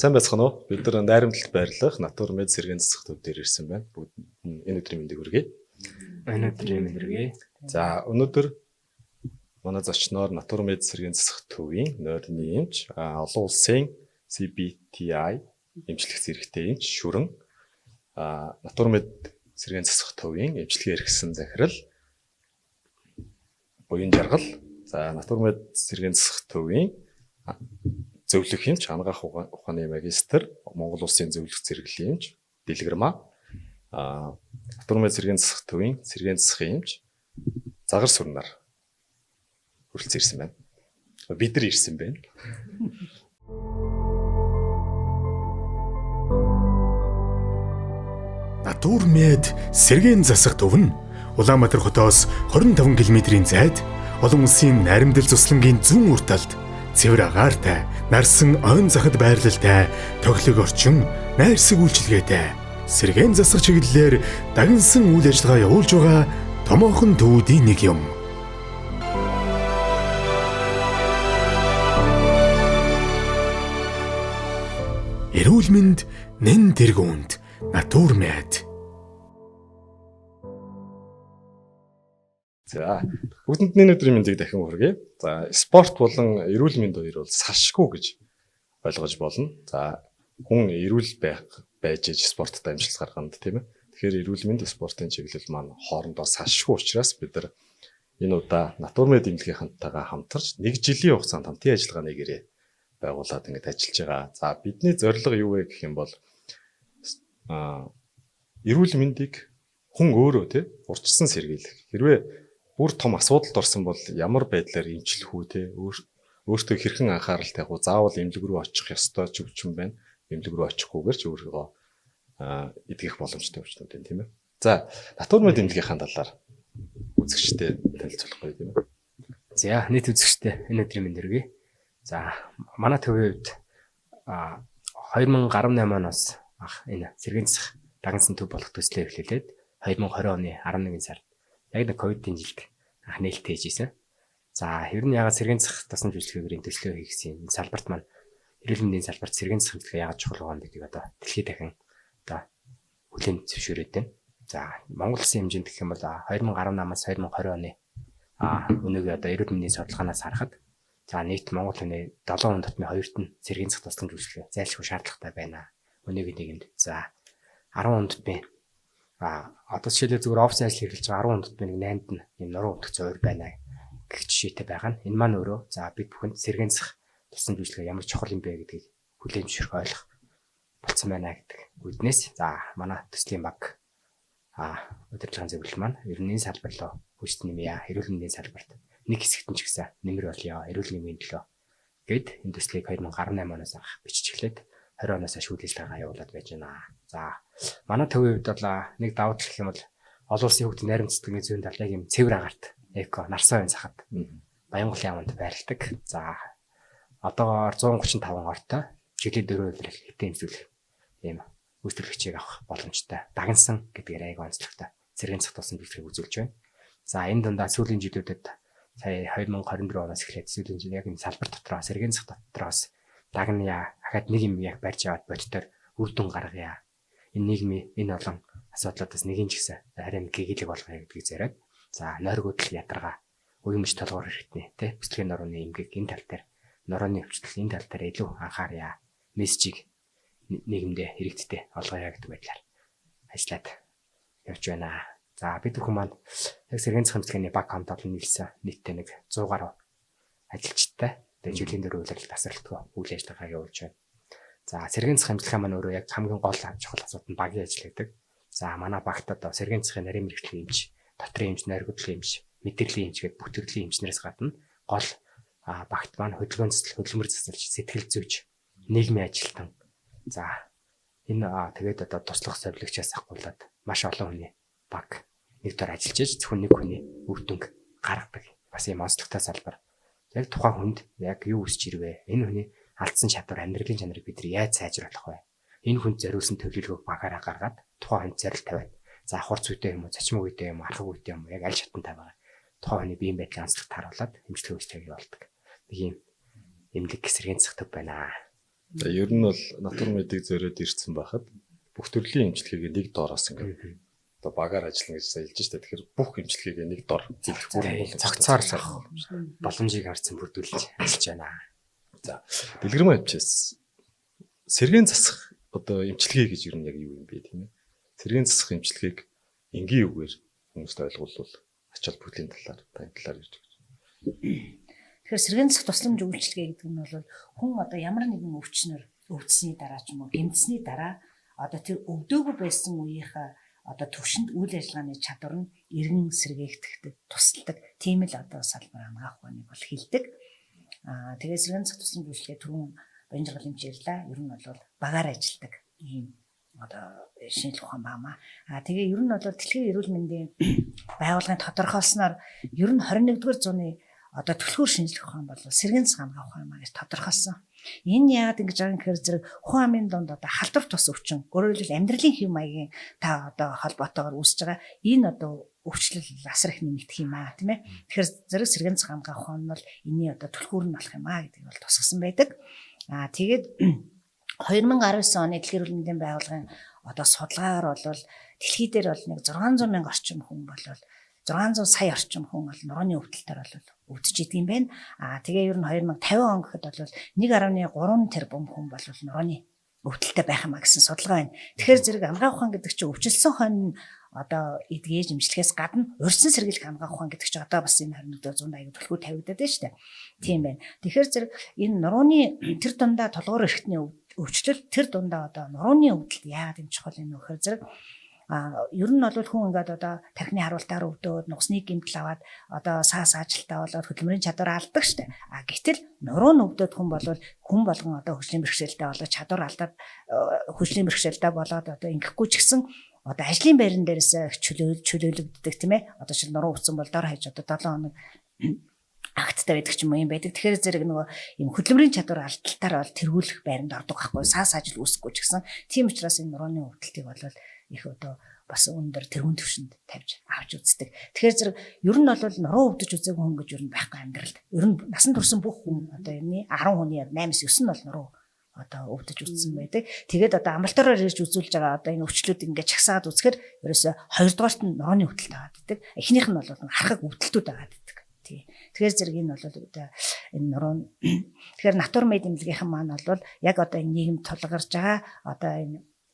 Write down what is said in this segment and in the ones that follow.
Сайн байцгаана уу? Бид нар найрамдалд байрлах Натур Мед сэргээн засах төв дээр ирсэн байна. Бүгд энэ өдрийн мэндийг хүргэе. Энэ өдрийн мэнд хүргэе. За өнөөдөр манай зочноор Натур Мед сэргээн засах төвийн нойрны эмч, олон улсын CBTI эмчлэх зэрэгтэй эмч Шүрэн, Натур Мед сэргээн засах төвийн эмчилгээ эрхсэн захирал Буян Жаргал, за Натур Мед сэргээн засах төвийн зөвлөх эмч, анагаах ухааны магистр, Монгол Улсын зөвлөх зэрэглэлийн эмч Дэлгэрмаа, Натур Мед сэргээн засах төвийн сэргээн засахын эмч Загар Сүрнаар хүрэлцэн ирсэн байна. Бид нар ирсэн байна. Натур Мед сэргээн засах төв нь Улаанбаатар хотоос 25 км-ийн зайд олон улсын найрамдал цуслангийн зүүн урт талд цэвэр агаартай, нарсан ойн захад байрлалтай, тоглог орчин, найрсаг үйлчилгээтэй сэргээн засах чиглэлээр дагнсан үйл ажиллагаа явуулж байгаа томоохон төвүүдийн нэг юм. Эрүүл мэнд нэн тэргуунд Натур Мед. За бүгдэнд энэ өдрийн мэндийг дахин хүргэе. За спорт болон эрүүл мэнд хоёр бол салшгүй гэж ойлгож болно. За хүн эрүүл байж спортод амжилт гаргана тийм ээ. Тэгэхээр эрүүл мэнд спортын чиглэл маань хоорондоо салшгүй учраас бид нар энэ удаа Натур Мед эмнэлгийнхантайгаа хамтарч 1 жилийн хугацаанд хамтын ажиллагааны гэрээ байгуулад ингэж ажиллаж байгаа. За бидний зорилго юу вэ гэх юм бол эрүүл мэндийг хүн өөрөө тий урьдчилан сэргийлэх. Хэрвээ бүр том асуудалд орсон бол ямар байдлаар эмчлэх үү те өөртөө хэрхэн анхаарал тавих уу, заавал эмнэлэг рүү очих ёстой ч юм байна. Эмнэлэг рүү очихгүйгээр ч өөрийгөө эдгэх боломжтой өвчнүүд байна тийм ээ. За Натур Мед эмнэлгийнхаа талаар үзэгчтэй танилцуулахгүй тийм ээ. За нийт үзэгчтэй энэ өдрийн мэнд хүргэе. За манай төвийн хувьд 2018 оноос энэ сэргээн засах дагнсан төв болох төслөө эхлүүлээд 2020 оны 11 сард яг нэг ковидын жилд нээлттэй хийжсэн. За ер нь ягаад сэргээн засах тусламж үйлчилгээний төслөө хийгсэн энэ салбарт маань эрүүл мэндийн салбарт сэргээн засах үйлчилгээ ягаад чухал байгаа гэдгийг одоо дэлхийд дахин одоо хүлээн зөвшөөрөөд байна. За Монгол Улсын хэмжээнд гэх юм бол 2018-аас 2020 оны өнөөгийн одоо эрүүл мэндийн судалгаанаас харахад за нийт Монгол хүний 7 хүнд 2-т нь сэргээн засах тусламж үйлчилгээ зайлшгүй шаардлагатай байна. Өнөөгийн нийгэмд за 10 хүнд одоо жишээлбэл зүгээр офис ажил хэрэглэж байгаа 10 хүнд нэг 8-д нь юм нуруу утгах зөөр байна гэх жишээтэй байгаа нь. Энэ маань өөрөө за бид бүхэнд сэргээн засах тусламж үйлчилгээ ямар чухал юм бэ гэдгийг хүлээн зөвшөөрөх ойлгох болсон байна гэдэг үднээс за манай төслийн баг удирдлагын зөвлөл маань ер нь энэ салбар руу хүч нэмье. Эрүүл мэндийн салбарт нэг хэсэгт нь ч гэсэн нэмэр болёо. Эрүүл мэндийн төлөө гэд энэ төслийг 2018 оноос анх бичиж эхлээд 20 оноос хойш үйл ажиллагаа явуулаад байж байна. За манай төвийн хувьд бол нэг давуу тал гэх юм бол олон улсын хүүхдийн найрамдцлагын зүйн талд яг юм цэвэр агаарт эко нарсан ойн захад Баянголын яванд байрладаг. За одоогоор 135 ортой жилийн 4 өдрөл хитэн эмзүүлэх ийм үйлчлэгчийг авах боломжтой. Дагнсан гэдгээр аяг онцлогтой сэргээн засах тусламж үйлчлэгийг үзүүлж байна. За энэ дундаа сүүлийн жилүүдэд сая 2024 оноос эхлээд сүүлийн жил яг энэ салбар дотроо сэргээн засах дотроос дагная ахад нэг юм яг барьж аваад бодтоор үр дүн гаргая. Энэ нийгмийн энэ олон асуудлуудаас нэг нь ч гэсэн харин гэгээлэг болгоё гэдгийг зориод за нойргуудл ядаргаа уймж толгоор хэрэгтнэ тий бүсдгийн нурууны эмгэг энэ тал дээр нурууны өвчлөл энэ тал дээр илүү анхаарья мессежийг нийгэмдээ хэрэгтдээ олгоё гэдэг байдлаар ажиллаад явж байна. За бид бүхэн маань яг сэргээн засах эмчилгээний баг хамт олон нийлсэн нийтдээ нэг 100 гаруй ажилчтай тэгээ жилийн 4 үйлрэл тасралтгүй үйл ажиллагаа явуулж байна. За сэргээн засах эмчилгээ маань өөрөө яг хамгийн гол чухал асуудал нь багийн ажил гэдэг. За манай багт одоо сэргээн засахын нарийн мэрэгчлийн эмч, дотрын эмч, нойргодлын эмч, мэдрэлийн эмч гэдэг бүтээгдэхүүн эмчнээс гадна гол багт маань хөдөлгөөн цэцэл, хөдөлмөр цэцэлж, сэтгэл зүйч, нийгмийн ажилтан. За энэ тэгээд одоо туслах зорилгочоос ахгуулаад маш олон хүний баг нэг дор ажиллаж зөвхөн нэг хүний үр дүнг гаргадаг. Бас ийм онцлогтой салбар. Яг тухайн хүнд яг юу үсч ирвэ? Энэ хүний алдсан чадвар, амьдралын чанарыг бид яаж сайжруулах вэ? Энэ хүнд зориулсан төлөвлөгөөг багаараа гаргаад тухайн хүнд зорилт тавиад за хурц үедээ юм уу, цочмог үедээ юм уу, архаг үедээ юм уу яг аль шатантай байгаа. Тухайн хүний биеийн байдлын онцлогт харуулад эмчилгээ үйлчилгээг явуулдаг. Нэг юм эмнэлэг сэргээн засах төв байна. За ер нь бол натур медийг зориод ирсэн байхад бүх төрлийн эмчилгээг нэг доороос ингээд одоо багаар ажиллана гэж хэлж штэ. Тэгэхээр бүх эмчилгээг нэг дор зөвхөн цогцоор боломжийг харсан бүрдүүлж ажиллаж байна. За дэлгэрэн авчээс сэргээн засах одоо эмчилгээ гэж ер нь яг юу юм бэ тийм ээ? Сэргээн засах эмчилгээг энгийн үгээр хүмүүст ойлгуулвал ач холбогдлын талаар тань талаар ярьж өгч. Тэгэхээр сэргээн засах тусламж үйлчилгээ гэдэг нь бол хүн одоо ямар нэгэн өвчнөр өвдсөний дараа ч юм уу гэмтсэний дараа одоо тэр өвдөөгүй байсан үеийнхээ одоо төвшөнд үйл ажиллагааны чадвар нь эргэн сэргээгдэхтэй тусалдаг. Тийм л одоо салбар хамгаах ухааныг бол хэлдэг. Тэгээ сэргээн засах тусламж үйлчилгээ түрүүн баян жаргал хэмжээрлээ. Ер нь бол багаар ажилладаг ийм одоо шинжлэх ухаан баамаа. Тэгээ ер нь бол дэлхийн эрүүл мэндийн байгууллагын тодорхойлсноор ер нь 21-р зууны одоо түлхүүр шинжлэх ухаан бол сэргээн засах хамгаах ухаан маа гэж тодорхойлсон. Энэ яагаад ингэж байгаа юм гэхээр зэрэг хүн амын донд одоо халдвар тус өвчин, өөрөөр хэлбэл амьдралын хэв маягийн та одоо холбоотойгоор үүсэж байгаа энэ одоо өвчлөл асар их нэмэгдэх юм аа тийм ээ. Тэгэхээр зэрэг сэргээн засах хамгаах ухаан нь бол энэний одоо түлхүүр нь болох юм аа гэдгийг бол тусгасан байдаг. Тэгээд 2019 оны дэлхийн эрүүл мэндийн байгууллагын одоо судалгаагаар бол дэлхий дээр бол нэг 600 мянга орчим хүн бол 600 сая орчим хүн бол нурууны өвдөлтөөр бол өвдөж идэг юм байна. Тэгээ ер нь 2050 он гэхэд бол 1.3 тэрбум хүн бол нурууны өвдөлтөй байх юм а гэсэн судалгаа байна. Тэгэхээр зэрэг хамгаах ухаан гэдэг чинь өвчлсөн хонь одоо эдгэж имжлэхээс гадна урьдчилан сэргийлэх хамгаах ухаан гэдэг чинь одоо бас энэ 21-р зуунд аяг төлхөө тавигдаад байна шүү дээ. Тийм байна. Тэгэхээр зэрэг энэ нурууны тэр дундаа толгуур эрхтний өвчлөл тэр дундаа одоо нурууны өвдөлт яагаад юм чухал юм нөхөр зэрэг ер нь бол хүн ингээд одоо тархины харуултаар өвдөөд нугасны гэмтэл аваад одоо саас ажилтаа болоод хөдөлмөрийн чадвар алддаг штэ. Гэтэл нуруу нь өвдөөд хүн болгон одоо хөгжлийн бэрхшээлтэй болоод чадвар алдаад хөгжлийн бэрхшээлтэй болоод одоо ингэхгүй ч гэсэн одоо ажлын байран дээрээс чөлөөлөгддөг тийм ээ. Одоо шил нуруу өвдсөн бол дор хаяж одоо 7 хоног агттай байдаг ч юм байдаг. Тэгэхээр зэрэг нөгөө юм хөдөлмөрийн чадвар алдалтаар бол тэргүүлэх байранд ордог байхгүй. Саас ажил үүсэхгүй ч гэсэн тийм учраас энэ нурууны өвдөлтийг бол их одоо бас өндөр тэрүүн төвшөнд тавьж авч үздэг. Тэгэхээр зэрэг ер нь бол нуруу өвдөж үзээгүй хүн гэж ер нь байхгүй амьдралд. Ер нь насан турш бүх хүн одоо энэ 10 хүний 8-9 нь бол нуруу одоо өвдөж үзсэн байдаг. Тэгээд одоо амралтаараа ирж үзүүлж байгаа одоо энэ өвчлүүд ингээд чагсаад үзэхээр ерөөсө 2 дугаарт нь нурууны өвдөлт аваад байдаг. Эхнийх нь бол харахаг өвдөлтүүд аваад байдаг. Тэгэхээр зэрэг энэ бол одоо энэ нуруу тэгэхээр натур мед эмнэлгийнхэн маань бол яг одоо энэ нийгэм тулгарч байгаа одоо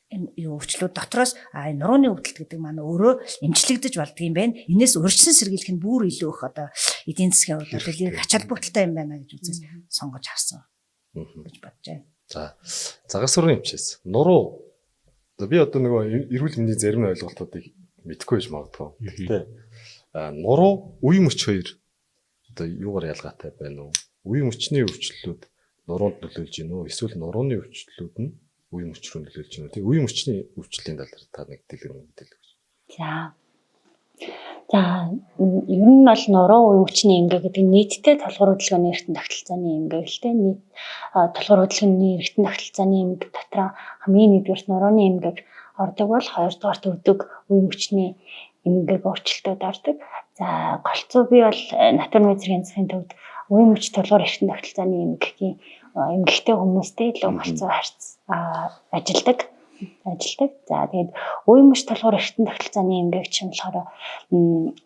энэ өвчлүүд дотроос энэ нурууны өвдөлт гэдэг маань өөрөө эмчлэгдэж болдго юм байна. Энээс урьдчилан сэргийлэх нь бүр илүү их одоо эдийн засгийн хувьд бол ач холбогдолтой юм байна гэж үзээс сонгож авсан гэж бодож байна. За загасрын эмчээс нуруу би одоо нөгөө эрүүл мэндийн зарим ойлголтуудыг мэдэхгүй байж магадгүй. Гэхдээ нуруу үе мөч хоёр одоо юугаар ялгаатай байна уу? Үе мөчний өвчлөлүүд нуруунд нөлөөлж гин үү? Эсвэл нурууны өвчлөлүүд нь үе мөч рүү нөлөөлж гин үү? Тэг үе мөчний өвчлөлийн талаар та нэг дэлгэрэн мэдээлэл өгч. За ер нь бол нуруу үе мөчний эмгэг гэдэг нийтдээ толгор хөдөлгөөний эргэтэн тогтолцооны эмгэг л дээ. Нийт толгор хөдөлгөөний эргэтэн тогтолцооны эмгэг дотор хамгийн нэгдүгээр нурууны эмгэг ордог бол хоёрдугаарт өдөг үе мөчний эмгэг өөрчлөлтөд ордог. За голцоо би бол натур мед сэргээн засахын төвд үе мөч толгор эргэтэн тогтолцооны эмгэгийн эмгэгтэй хүмүүстэй илүү голцоо ажилладаг. За тэгээд үе мөч толгор эргэтэн тогтолцооны эмгэг чинь болохоор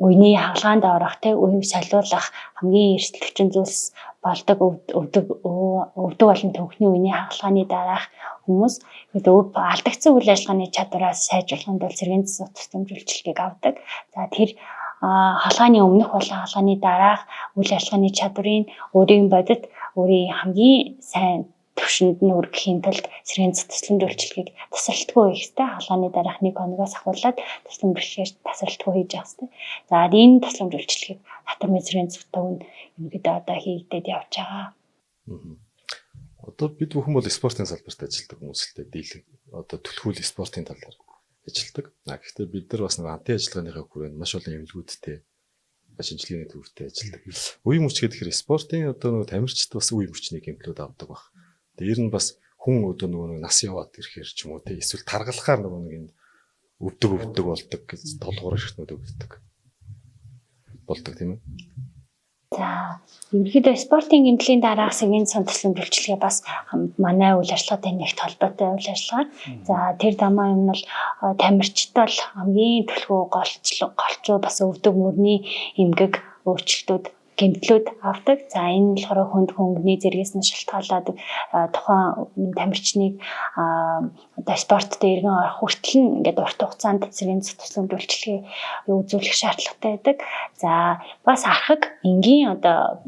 үений хагалгаанд орох үеийг солиулах хамгийн эрсдэлчин зүйлс болдог өвдөг болон төвхний үений хагалгааны дараах хүмүүс тэгээд алдагдсан үйл ажиллагааны чадвараас сайжруулахын тулд сэргээн засах тусламж үйлчилгээг авдаг. За тэр хаалгааны өмнөх болон хаалгааны дараах үйл ажиллагааны чадварыг өөрийн бодит өөрийн хамгийн сайн төвшөнд нь өргөхийн тулд сэргээн засах тусламж үйлчилгээг тасралтгүй хийх хэрэгтэй. Хаалгааны дараах 1 хоногоос ахуулаад тусламж үйлчилгээг тасралтгүй хийж явах хэрэгтэй. За энэ тусламж үйлчилгээг натур мед сэргээн засах төвөнд ерөнхийдөө одоо хийгдээд явж байгаа. Одоо бид бүхэн бол спортын салбарт ажилладаг хүмүүс л дээ дийлэг одоо түлхүүл спортын талаар ажилладаг. Гэхдээ бид нар бас нэг анти ажиллагааныхаа хүрээнд маш олон эмнэлгүүдтэй шинжилгээний төвөртэй ажилладаг. Үе мөч гэхээр спортын одоо нэг тамирчид бас үе мөчний гэмтлүүд авдаг баг. Тэр нь бас хүн одоо нөгөө нас яваад ирэхээр ч юм уу те эсвэл таргалахаар нөгөө нэг энэ өвдөг болдог гэж толгуур эрхтнүүд өвддөг болдог тийм ээ. За ерөнхийдөө спортын гэмтлийн дараах сэргийн цан төслийн үйлчлэгээ бас манай үйл ажиллагаатай нэгт холбоотой үйл ажиллагаа. За тэр дамаа юм бол тамирчид бол хамгийн төлхөө голчуу бас өвдөг мөрний эмгэг өөрчлөлтүүд гэмтлүүд авдаг. За энэ болохоор хүнд хөнгөний зэрэгс нь шалтгаалаад тухайн тамирчныг одоо спортод иргэн орох хүртэл нь ингээд урт хугацаанд сэргийн цэцлэгийн үйлчлэгээ үзүүлэх шаардлагатай байдаг. За бас архаг энгийн одоо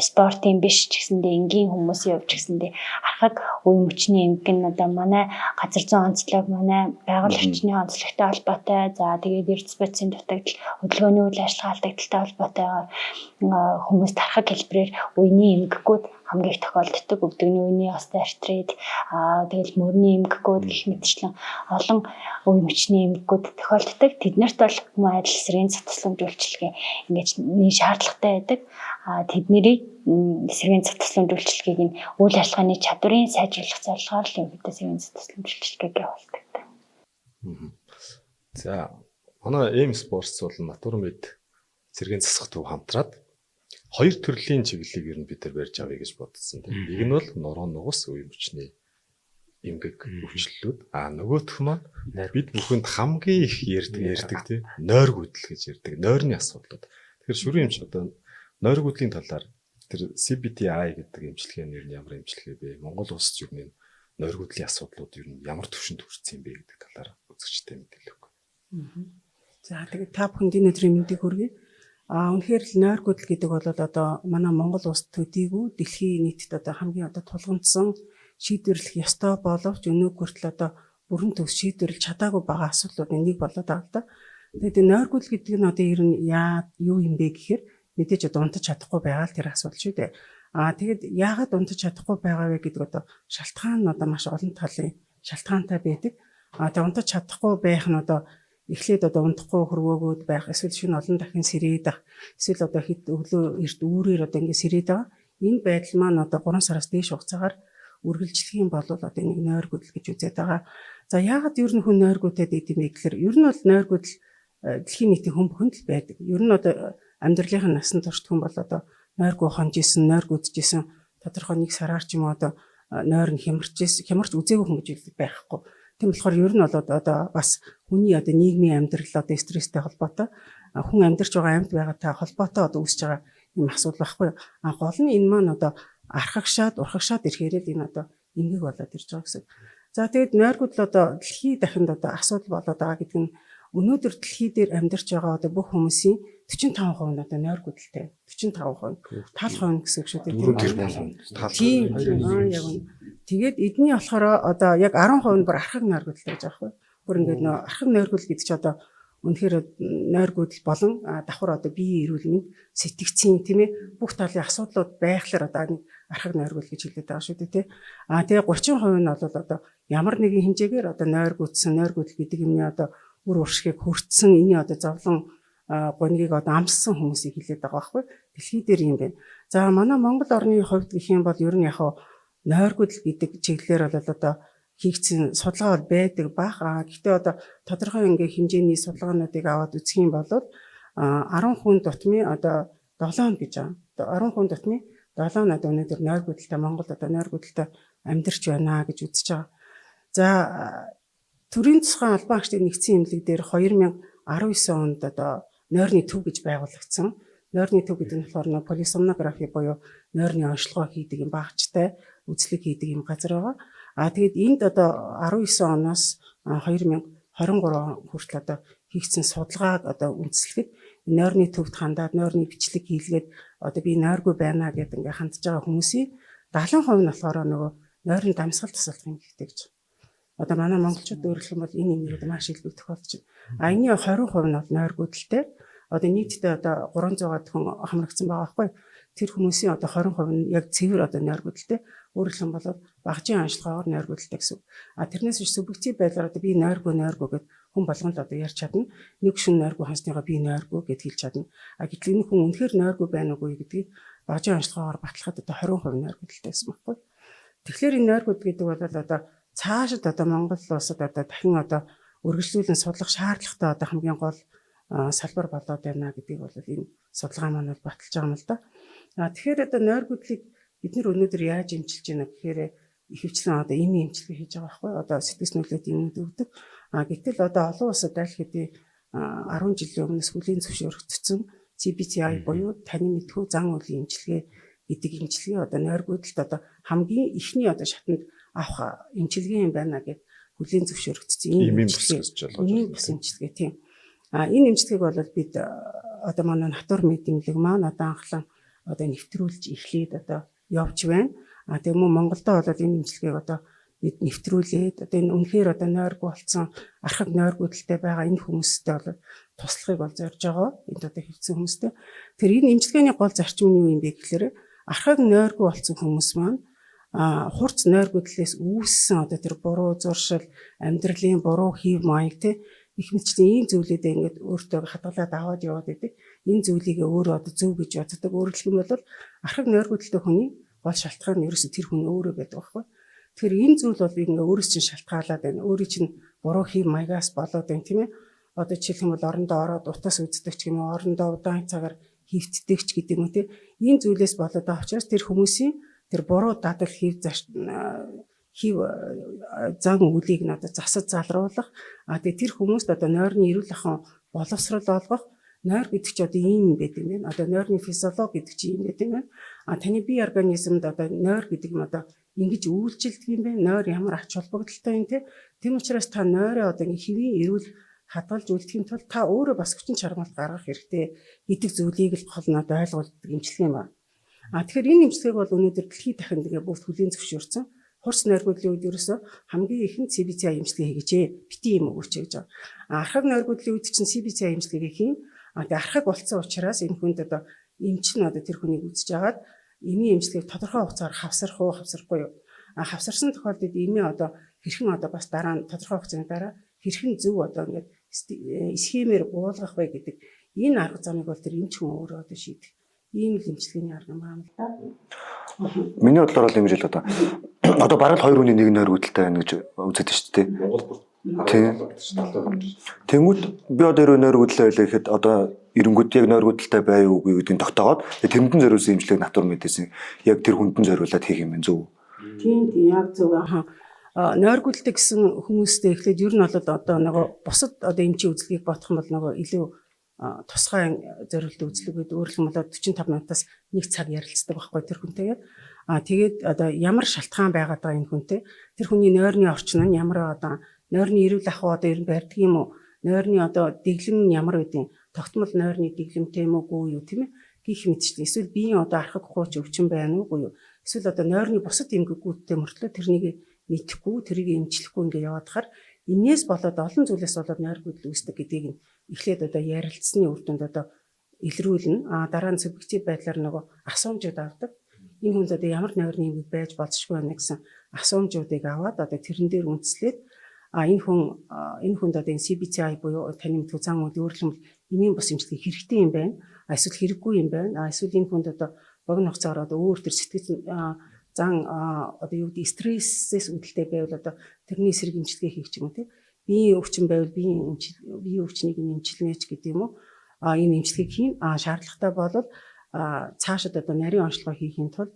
спортын биш ч гэсэндээ энгийн хүмүүсийн хувьд ч гэсэндээ архаг үе мөчний эмгэг нь одоо манай газар зүйн онцлог, манай байгаль орчны онцлогтой холбоотой. За тэгээд эрдэс бодисын дутагдал, хөдөлгөөний үйл ажиллагаа алдагдaltaй холбоотойгоор хүмүүс тархаг хэлбэрээр үений эмгэгүүд хамгийн их тохиолддог. Өвдөгний үений остеоартрит, тэгэл мөрний эмгэгүүд гэх мэтчлэн олон үе мөчний эмгэгүүд тохиолддог. Тэднэрт бол хүмүүс адил сэргийн цэцлэмж үйлчлэгээ ингэж нэг шаардлагатай байдаг. Тэднэрийг сэргийн цэцлэмж үйлчлэгийг нь үйл ажиллагааны чадварыг сайжруулах зорилгоор л ерөнхийдөө сэргийн цэцлэмж үйлчлэгийг явуулдаг. За манай эм спортс бол натурмед сэргийн засах төв хамтраад хоёр төрлийн чиглэлийг ер нь бид нар барьж авъя гэж бодсон. Нэг нь бол нуруу нугас үе мөчний эмгэг өвчлөлүүд. Нөгөөх маань бид бүхэнд хамгийн их ярьдаг тийм нойргүйдэл гэж ярьдаг. Нойрны асуудлууд. Тэгэхээр шүрэн эмч одоо нойргүйдлийн талаар тэр CBTI гэдэг эмчилгээ нэр нь ямар эмчилгээ бэ? Монгол улсад юу нэг нойргүйдлийн асуудлууд ер нь ямар түвшинд хүрсэн юм бэ гэдэг талаар үзэгчтэй мэдээлэл өгөх. За тэгээд та бүхэнд энэ өдрийн мэндийг хүргэе. Үнэхээр л нойргүйдэл гэдэг бол одоо манай Монгол улс төдийгүй дэлхийн нийтэд одоо хамгийн одоо тулгамдсан шийдвэрлэх ёстой боловч өнөөг хүртэл одоо бүрэн төвс шийдвэрлэж чадаагүй байгаа асуудлуудын нэг болоод байгаа л да. Тэгээд нойргүйдэл гэдэг нь одоо ер нь юу юм бэ гэхээр мэдээж одоо унтаж чадахгүй байгаа л тэр асуудал шүү дээ. Тэгээд яагаад унтаж чадахгүй байгаа вэ гэдэг одоо шалтгаан нь одоо маш олон талын шалтгаантай байдаг. Тэгээд унтаж чадахгүй байх нь одоо эхлээд одоо унтахгүй хөрвөөгөөд байх, эсвэл шинэ олон дахин сэрээд байх, эсвэл одоо хэд өглөө эрт үүрээр одоо ингэ сэрээд байгаа. Энэ байдал маань одоо 3 сараас дээш хугацаагаар үргэлжлэх юм бол одоо энийг нойргүйдэл гэж үзээд байгаа. За яагаад ер нь хүн нойргүйтэй гэдэг юм бэ гэхээр ер нь бол нойргүйдэл дэлхийн нийтийн хүн бүхэнд л байдаг. Ер нь одоо амьдралынхаа насанд туршд хүн бол одоо нойргүй хонжсэн, нойргүйдчихсэн тодорхой 1 сараар ч юм уу одоо нойр нь хямарч үзээгүй хүн гэж байхгүй. Тийм болохоор ер нь бол одоо бас хүний одоо нийгмийн амьдрал одоо стресстэй холбоотой хүн амьдарч байгаа амьд байгаатай холбоотой одоо үүсэж байгаа юм асуудал байхгүй. Гол нь энэ маань одоо архагшаад, урхагшаад ирэхээр л энэ одоо эмгэг болоод ирж байгаа гэсэн. За тэгээд нойргүйдэл одоо дэлхийн дахинд одоо асуудал болоод байгаа гэдэг нь өнөөдөр дэлхий дээр амьдарч байгаа одоо бүх хүмүүсийн 45% нь одоо нойргүйдэлтэй. 45%. Тал хувь гэсэн үг шүү дээ. Тийм. Яг нь. Тэгээд эдний болохоор одоо яг 10% нь бүр архаг нойргүйдэлтэй гэж байгаа байхгүй. Бүр ингээд нөө архаг нойргүйдэл гэдэг чи одоо үнэхээр нойргүйдэл болон давхар одоо биеийн эрүүл мэнд, сэтгцийн тийм ээ бүх талын асуудлууд байхлаар одоо нэг архаг нойргүйдэл гэж хэлээд байгаа шүү дээ тий. Тэгээ 30% нь бол одоо ямар нэгэн хэмжээгээр одоо нойргүйдэл гэдэг юмны одоо үр уршгийг хүртсэн энэ одоо зовлон гонигийг одоо амссан хүмүүсийг хэлээд байгаа байхгүй. Дэлхий дээр юм байна. За манай Монгол орны хувьд гэх юм бол ер нь яг нойргүйдэл гэдэг чиглэлээр бол одоо хийгдсэн судалгаа бол байдаг бах. Гэхдээ одоо тодорхой ингээ хэмжээний судалгаануудыг аваад үзэх юм бол 10 хүн дутмын одоо 7 гэж байгаа. 10 хүн дутмын 7 нь одоо өнөөдөр нойргүйдэлтэй Монголд одоо нойргүйдэлтэй амьдарч байна гэж үзэж байгаа. За төрийн засгийн албан агчдын нэгдсэн эмнэлэг дээр 2019 онд одоо нойрны төв гэж байгуулагдсан. Нойрны төв гэдэг нь болохоор полисомнографи буюу нойрны онцлогоо хийдэг юм багчтай үзлэг хийдэг юм газар байгаа. Тэгээд энд одоо 19 оноос 2023 хүртэл одоо хийгдсэн судалгааг одоо үндэслэхэд нойрны төвд хандаад нойрны бичлэг хийлгээд одоо би нойргүй байна гэдэг ингээ хандж байгаа хүмүүсийн 70% нь болохоор нөгөө нойрны дамсгал тасалдах юм хэрэгтэй гэж. Одоо манай монголчууд өөрөлдөх юм бол энэ юмнууд маш илбэг тохиолдож байна. Энэний 20% нь бол нойргүйдэлтэй. Одоо нийтдээ одоо 300-аад хүн хамрагдсан байгаа байхгүй. Тэр хүмүүсийн одоо 20% нь яг цэвэр одоо нойргүйдэлтэй. Өөрөлдөх юм бол багжийн онцлогоор нойргүйдэлтэй гэсэн. Тэрнээс биш субъектив байдлаар одоо би нойргүй гэд хүн болгонд одоо ярьж чадна. Нэг шин нойргүй хансныгаа би нойргүй гэд хэлж чадна. Гэтэл энэ хүн үнэхээр нойргүй байна уугүй гэдгийг багжийн онцлогоор батлахад одоо 20% нойргүйдэлтэй гэсэн байхгүй. Тэгэхээр энэ нойргүйд гэдэг бол одоо цаашид одоо Монгол улсад одоо дахин одоо үргэлжлүүлэн судлах шаардлагатай одоо хамгийн гол салбар болоод байна гэдгийг бол энэ судалгаа маань бол баталж байгаа юм л да. Тэгэхээр одоо нойр гүйдлийг бид нар өнөөдөр яаж эмчилж байна гэхээр ихэвчлэн одоо эми эмчилгээ хийж байгаа байхгүй одоо сэтгэс нөлөөт юмуд өгдөг. Гэтэл одоо олон улсад аль хэдийн 10 жилийн өмнөөс хүлээн зөвшөөрөгдсөн CBCI буюу таны мэдхүү зан үеийн эмчилгээ гэдэг эмчилгээ одоо нойр гүйдэлд одоо хамгийн ихний одоо шатанд авах эмчилгээ юм байна гэд хүлээн зөвшөөрөгдсөн ийм эмчилгээ эмчилгээ тийм. Энэ эмчилгээг бол бид одоо манай натур мэдэмлэг маань одоо анхлан одоо нэвтрүүлж эхлээд одоо явж байна. Тэгм үү Монголдо бол энэ эмчилгээг одоо бид нэвтрүүлээд одоо энэ үнэхээр одоо нойргүй болсон архаг нойргүйдэлтэй байгаа энэ хүмүүстэй бол туслахыг бол зорж байгаа. Энд одоо хэвцэн хүмүүстэй. Тэр энэ эмчилгээний гол зарчим нь юу юм бэ гэхээр архаг нойргүй болсон хүмүүс маань хурц нойргүйдлээс үүссэн одоо тэр буруу зуршил, амьдралын буруу хэв маяг те их мэтчлийн ийм зүйлүүдээ ингээд өөртөө хадгалаад аваад яваад байдаг. Энэ зүйлийг өөрөө одоо зөв гэж боддог. Өөрөлдөх юм бол архаг нойргүйдэлтэй хүний гол шалтгаан нь ерөөсө тэр хүн өөрөө байдаг байхгүй. Тэгэхээр энэ зүйл бол ингээ өөрөөс чинь шалтгаалаад байна. Өөрийн чинь буруу хэв маягаас болоод байна тийм ээ. Одоо жишээлх юм бол орондоо ороод утас үздэг ч юм уу, орондоо удаан цагаар хөвтдөг ч гэдэг юм уу тийм. Энэ зүйлээс болоод байгаа учраас тэр хүмүүсийн тэр буруу дадал хэв зан үлийг нь одоо засаж залруулах. Тэгээ тэр хүмүүст одоо нойрны эрүүл ахуйн боловсрол олгох. Нойр гэдэг чи одоо ийм юм байдаг юм байна. Одоо нойрны физиологи гэдэг чи ийм байдаг юм байна. Таны бие организмд одоо нойр гэдэг юм одоо ингэж үйлчилдэг юм байна. Нойр ямар ач холбогдолтой юм те. Тийм учраас та нойроо одоо хэвийн эрүүл хадгалж үлдэхийн тулд та өөрөө бас хүчин чармайлт гаргах хэрэгтэй гэдэг зүйлийг л гол нь одоо ойлгуулдаг эмчилгээ юм байна. Тэгэхээр энэ эмчилгээг бол өнөөдөр дэлхийд дахин тэгээ бүгд хүлээн зөвшөөрсөн. Хурц нойргүйдлийн үед ерөөсө хамгийн ихэнд CBCI эмчилгээ хийгээч. Бити юм өгөөч гэж байгаа. Архаг нойргүйдлийн үед чинь CBCI эмчилгээг хийн. Тэгээ архаг болцсон учраас энэ хүнд одоо эмч нь одоо тэр хүнийг үзэж агаад эми эмчилгээг тодорхой хугацаар хавсрах уу, хавсрахгүй юу? Хавсарсан тохиолдолд эми одоо хэрхэн одоо бас дараа нь тодорхой хугацааны дараа хэрхэн зөв одоо ингээд схемээр буулгах вэ гэдэг энэ арга замыг бол тэр эмч хүн өөрөө одоо шийдэх. Ийм л эмчилгээний арга юм байна л да. Миний бодлоор бол юм жил одоо бараг 2 хүний 1 нойргүйдэлтэй байна гэж үздэг шүү дээ. Тэнгүүд би одоо хэрвээ нойргүйдэлтэй байлаа гэхэд одоо эренгүүд яг нойргүйдэлтэй бай юу гэдгийг тогтоогоод тэрнтэн зориулсан эмчилгээг натур мэдээсэн яг тэр хүндэн зориулаад хийх юм зөв. Тийм яг зөв нойргүйдэлтэй гэсэн хүмүүстэй эхлээд ер нь бол одоо нөгөө бусад одоо эмчийн үзлэгийг бодох юм бол нөгөө илүү тусгай зориултын үзлэг гэдэг өөрөлдөн болоод 45 минутаас 1 цаг ярилцдаг байхгүй тэр хүнтэйгээ. Тэгээд одоо ямар шалтгаан байгаад байгаа энэ хүнтэй тэр хүний нойрны орчин нь ямар одоо нойрны эрүүл ахуй одоо ер нь барьдаг юм уу? Нойрны одоо дэглэм нь ямар байдیں۔ Тогтмол нойрны дэглэмтэй юм уу юу тийм ээ? Гих мэтчлээ. Эсвэл биеийн одоо архаг хууч өвчин байна уу юу? Эсвэл одоо нойрны бусад эмгэгүүдтэй мөртлөө тэрнийг мэдэхгүй, тэрийг эмчлэхгүй ингээ яваад хахаар энээс болоод олон зүйлээс болоод нойргүйдэл үүсдэг гэдгийг эхлээд одоо ярилцсны үр дүнд одоо илрүүлнэ. Дараа нь субъектив байдлаар нөгөө асуумжууд авдаг. Энэ хүн одоо ямар нойрны эмгэг байж болзошгүй байна гэсэн асуумжуудыг аваад одоо тэрэн дээр үндэслээд энэ хүнд одоо энэ CBCI буюу таны мэдхүү зан үйл өөрлөмөл энийн бас эмчилгээ хэрэгтэй юм байна. Эсвэл хэрэггүй юм байна. Эсвэл энэ хүнд одоо богино хугацаар одоо өөр төр сэтгэл зан одоо юу гэдэг стрессээс үүдэлтэй байвал одоо тэрний эсрэг эмчилгээ хийх ч юм уу тийм. Биеийн өвчин байвал биеийн өвчнийг эмчилнэ ч гэдэг юм уу. Энэ эмчилгээг хийн. Шаардлагатай болвол цаашид одоо нарийн онцлогоо хийхин тулд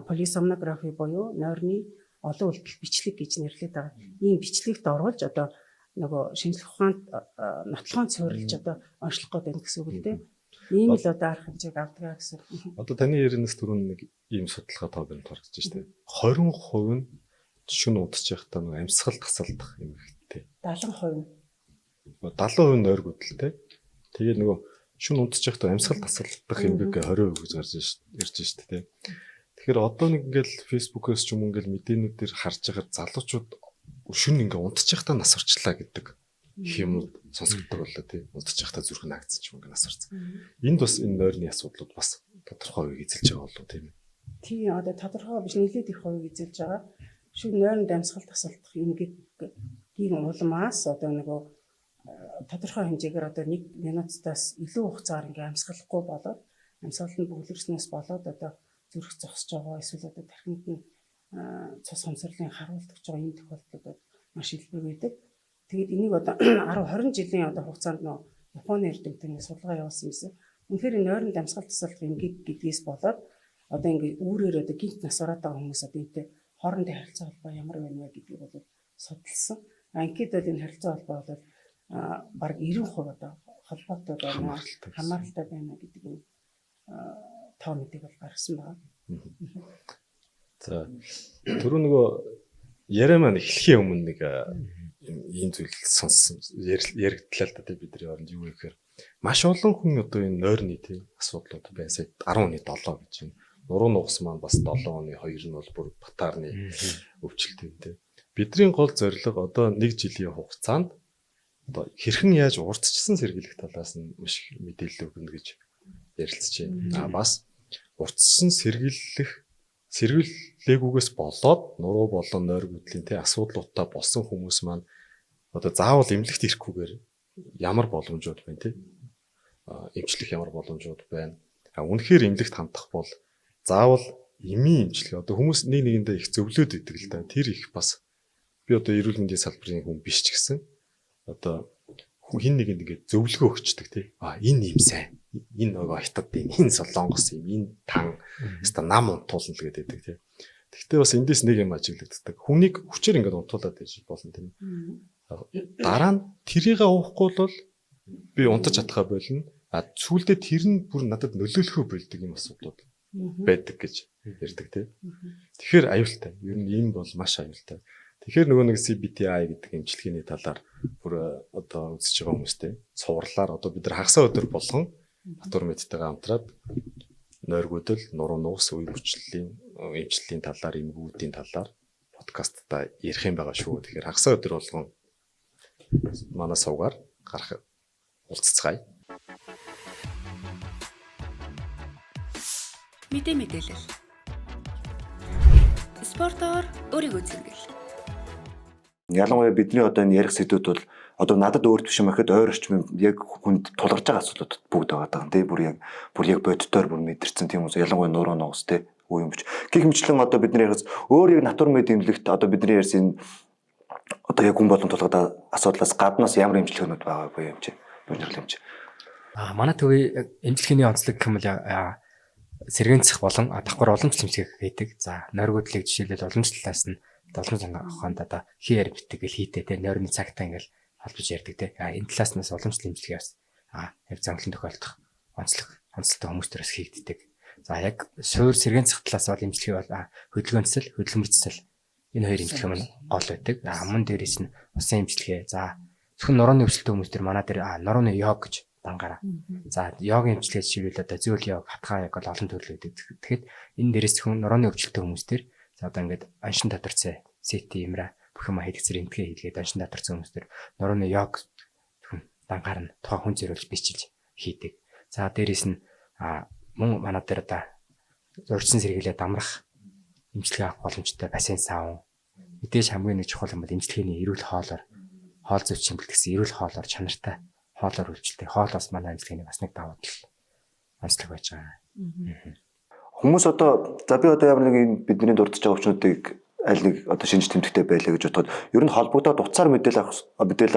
полисомнографи буюу нойрны олон үлдэл бичлэг гэж нэрлэдэг байгаа. Ийм бичлэгт оруулж одоо нөгөө шинжлэх ухаанд нотлохонд суурилж одоо онцлох гэдэг гэсэн үг л дээ. Ийм л одоо арга хэмжээг авдаг гэсэн. Одоо таны яринаас түрүүн нэг ийм судалгаа тоо баримт гаргаж штэ. 20% нь шүн удаж явахдаа нэг амьсгал тасалдах юм хэрэгтэй. 70%. 70% нойргүйдэлтэй. Тэгээд нөгөө шүн удаж явахдаа амьсгал тасалдах эмгэг 20% гэж ярьж штэ. Тэгэхээр одоо нэг ингээл фэйсбүүкээс ч юм ингээл мэдээнүүд дээр харж байгаа залуучууд шүн ингээ унтж явахдаа нас орчлаа гэдэг юм сонсогддог болоо тийм удаж явахдаа зүрх наагдсан ч юм ингээ нас орсон. Энд бас энэ нойрны асуудлууд бас тодорхой хувийг эзэлж байгаа болов тийм ээ. Тийм одоо тодорхой биш нэлээд их хувийг эзэлж байгаа. Шүн нойрон дамсгалт тасалдах эмгэгийн улмаас одоо нөгөө тодорхой хэмжээгээр одоо 1 минутаас илүү хугацаар ингээ амьсгалахгүй болоод амьсгал нь бүглэрснээс болоод одоо зүрх зогсож байгаа эсвэл одоо тархинд нь цус хамсралын харуулдагч байгаа энэ тохиолдлууд маш илбэг байдаг. Тэгээд энийг одоо 10 20 жилийн одоо хугацаанд нөө Японы эрдэмтний судалгаа явуулсан юмсан. Үнэхээр нойрон дамсгал тусалгын гид гэдгээс болоод одоо ингээд үүрээр одоо гинт нас ороод байгаа хүмүүс одоо энэтэй хоорондын харилцаа холбоо ямар байна вэ гэдгийг бол судалсан. Ингээд бол энэ харилцаа холбоо бол бараг 90% одоо холбоотой байна, хамааралтай байна гэдэг нь тоо мэдээг бол гаргасан байна. За түрүү нөгөө яриа маань эхлэхийн өмнө нэг ийм зүйл сонссон яригдлаа л да тий бидний оронд юу вэ гэхээр маш олон хүн одоо энэ нойрны тий асуудлууд байсан. 10 оны 7 гэж байна. Нуруу нугас маань бас 7 оны 2 нь бол бүр батаарны өвчлөлт юм тий. Бидний гол зорилго одоо 1 жилийн хугацаанд одоо хэрхэн яаж урдчилсан сэргийлэх талаас нь маш их мэдээлэл өгнө гэж ярилцж байна. Бас урдчилсан сэргийлээгүйгээс болоод нуруу болон нойр гүдлийн тий асуудлуудтай болсон хүмүүс маань одоо заавал эмнэлэгт ирэхгүйгээр ямар боломжууд байна тий эмчлэх ямар боломжууд байна. Үнэхээр эмнэлэгт хандах бол заавал эмийн эмчлэг одоо хүмүүс нэг нэгэндээ их зөвлөд идэг л да. Тэр их бас би одоо эрүүл мэндийн салбарын хүн биш ч гэсэн одоо хин нэгэнд ингээд зөвлөгөө өгчдөг тий. Энэ юм сайн. Энэ нөгөө хятад юм. Энэ солонгос юм. Энэ тан өста нам унтуулна л гэдэг тий. Тэгвэл бас эндээс нэг юм ажиглагддаг. Хүнийг хүчээр ингээд унтуулад байж болно тийм. Дараа нь тэрийг уухгүй бол би унтаж чадхаа болно. Сүүлдээ тэр нь бүр надад нөлөөлөхөө болдог юм асуудууд байдаг гэж ярьдаг тийм. Тэгэхээр аюултай. Ер нь ийм бол маш аюултай. Тэгэхээр нөгөө нэг CBTI гэдэг эмчилгээний талаар бүр одоо үзэж байгаа хүмүүстэй цувралаар одоо бид нар хагасаа өдөр болгон Батбар мэдтэйгээ хамтраад нойргуудл, нуруу нугас үе хүчлийн эмчиллийн талаар, эмгүүдийн талаар подкастта ярих юм байгаа шүү. Тэгэхээр хагасаа өдөр болгон манай сувгаар гарах уулзцгаая. Мэдээлэл. Спортоор өөрийгөө зэрэгэл. Ялангуяа бидний одоо энэ ярих сэдвүүд бол одоо надад өөр биш юм ахэд ойр орчим яг хүнд тулгарч байгаа асуудлууд бүгд байгаа даа. Тэ бүр яг боддоор бүр мэдэрсэн тийм үс ялангуяа нуруу нугас тэ үе юмч. Гэх мэтчлэн одоо бидний ярихс өөр яг натур мэд эмнэлэгт одоо бидний ярьсан одоо яг хүн болон тулгардаг асуудлаас гаднаас ямар эмчилгээнүүд байгаа буюу юм чи. Бунирал юм чи. Манай төвийн эмчилгээний онцлог гэх юм бол сэргээнцэх болон давхар уламжлалт эмчилгээ гэдэг. За нойргуудлыг жишээлбэл уламжлалаас нь долоон хонд одоо хиэр битгэл хийтэй те нойрны цагтаа ингээл холбож ярьдаг те. Энэ талаас нь уламжлалт эмчилгээс яг занхлан тохиолдох онцлогтой хүмүүстээс хийгддэг. За яг суур сэргээнцэх талаас бол эмчилгээ бол хөдөлгөөнцөл, хөдөлмөрцөл энэ хоёр эмчилгээ маань гол байдаг. Мөн дээрээс нь усан эмчилгээ. За зөвхөн нурууны өвчлөлттэй хүмүүс төр манай дээр нурууны йог гэж дангаараа. За йогийн эмчилгээ жишээлбэл одоо зөвл йог, хатгаа яг бол олон төрөл байдаг. Тэгэхэд энэ дээрээс зөвхөн нурууны өвчлөлттэй хүмүүс төр за одоо ингээд аншин татварцаа, сети имра бүх юм хэлэгцэр энтгээ хийлгээд аншин татварцаа хүмүүс төр нурууны йог зөвхөн дангаар нь тухайн хүн зориулж бичиж хийдэг. За дээрээс нь мөн манай дээр одоо урьдчилан сэргийлээд амрах эмчилгээ авах боломжтой бассейн саун. Мэдээж хамгийн нэг чухал юм бол эмчилгээний эрүүл хоолоор хоол зүйч чимбэл гэсэн эрүүл хоолоор чанартай хоолоор үйлчлдэг. Хоол бас манай эмчилгээний бас нэг давуу тал онцлог байж байгаа. Хүмүүс одоо за би одоо ямар нэг бидний дурдж байгаа өвчнүүдийг аль нэг одоо шинж тэмдэгтэй байлаа гэж бодоход ер нь холбогдоод утсаар мэдээлэл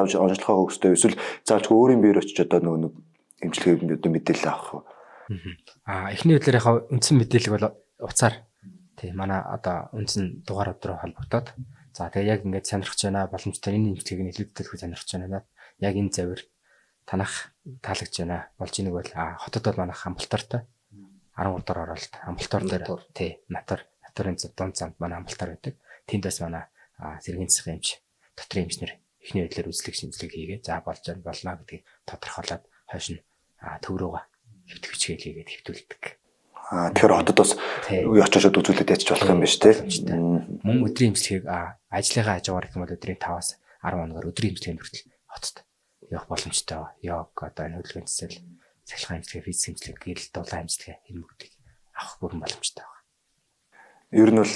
авч онцлогоо өгөхтэй эсвэл заавч өөрийн биеэр очиж одоо нэг эмчилгээ одоо мэдээлэл авах. Эхний үеэр яг үндсэн мэдээлэл бол уцаар тий манай одоо үндсэн дугаарууд руу холбогдоод за тэгээ яг ингээд сонирхож байна боломжтой энэ эмчилгээг нь илүүддэх сонирхож байна. Яг энэ завир танах таалагдж байна. Болж ийнэг бол хотод бол манайх амбултортой 13 дор оролт амбултор дээр тий натарын дунд замд манай амбултор байдаг. Тэнд бас манай сэргээнцэх эмч дотрын эмчнэр эхний үеэр үзлэг шинжилгээ хийгээд за болж болно гэдгийг тодорхойлоод хойш нь төв рүүгээ хэвтэх хичээл хийгээд хэвтүүлдэг. Тэгэхээр хотод бас очиж үзүүлээд ячиж болох юм биш тий. Мөн өдрийн эмчилгээг ажлынхаа хажуугаар гэх юм бол өдрийн 5-аас 10 хоногор өдрийн эмчилгээнд хүртэл хотод явах боломжтой. Йог одоо энэ хөдөлгөөнцөл цахилгаан эмчилгээ, физик эмчилгээ, гэрэл дулаан эмчилгээ энэ бүгдийг авах бүрэн боломжтой байна. Ер нь бол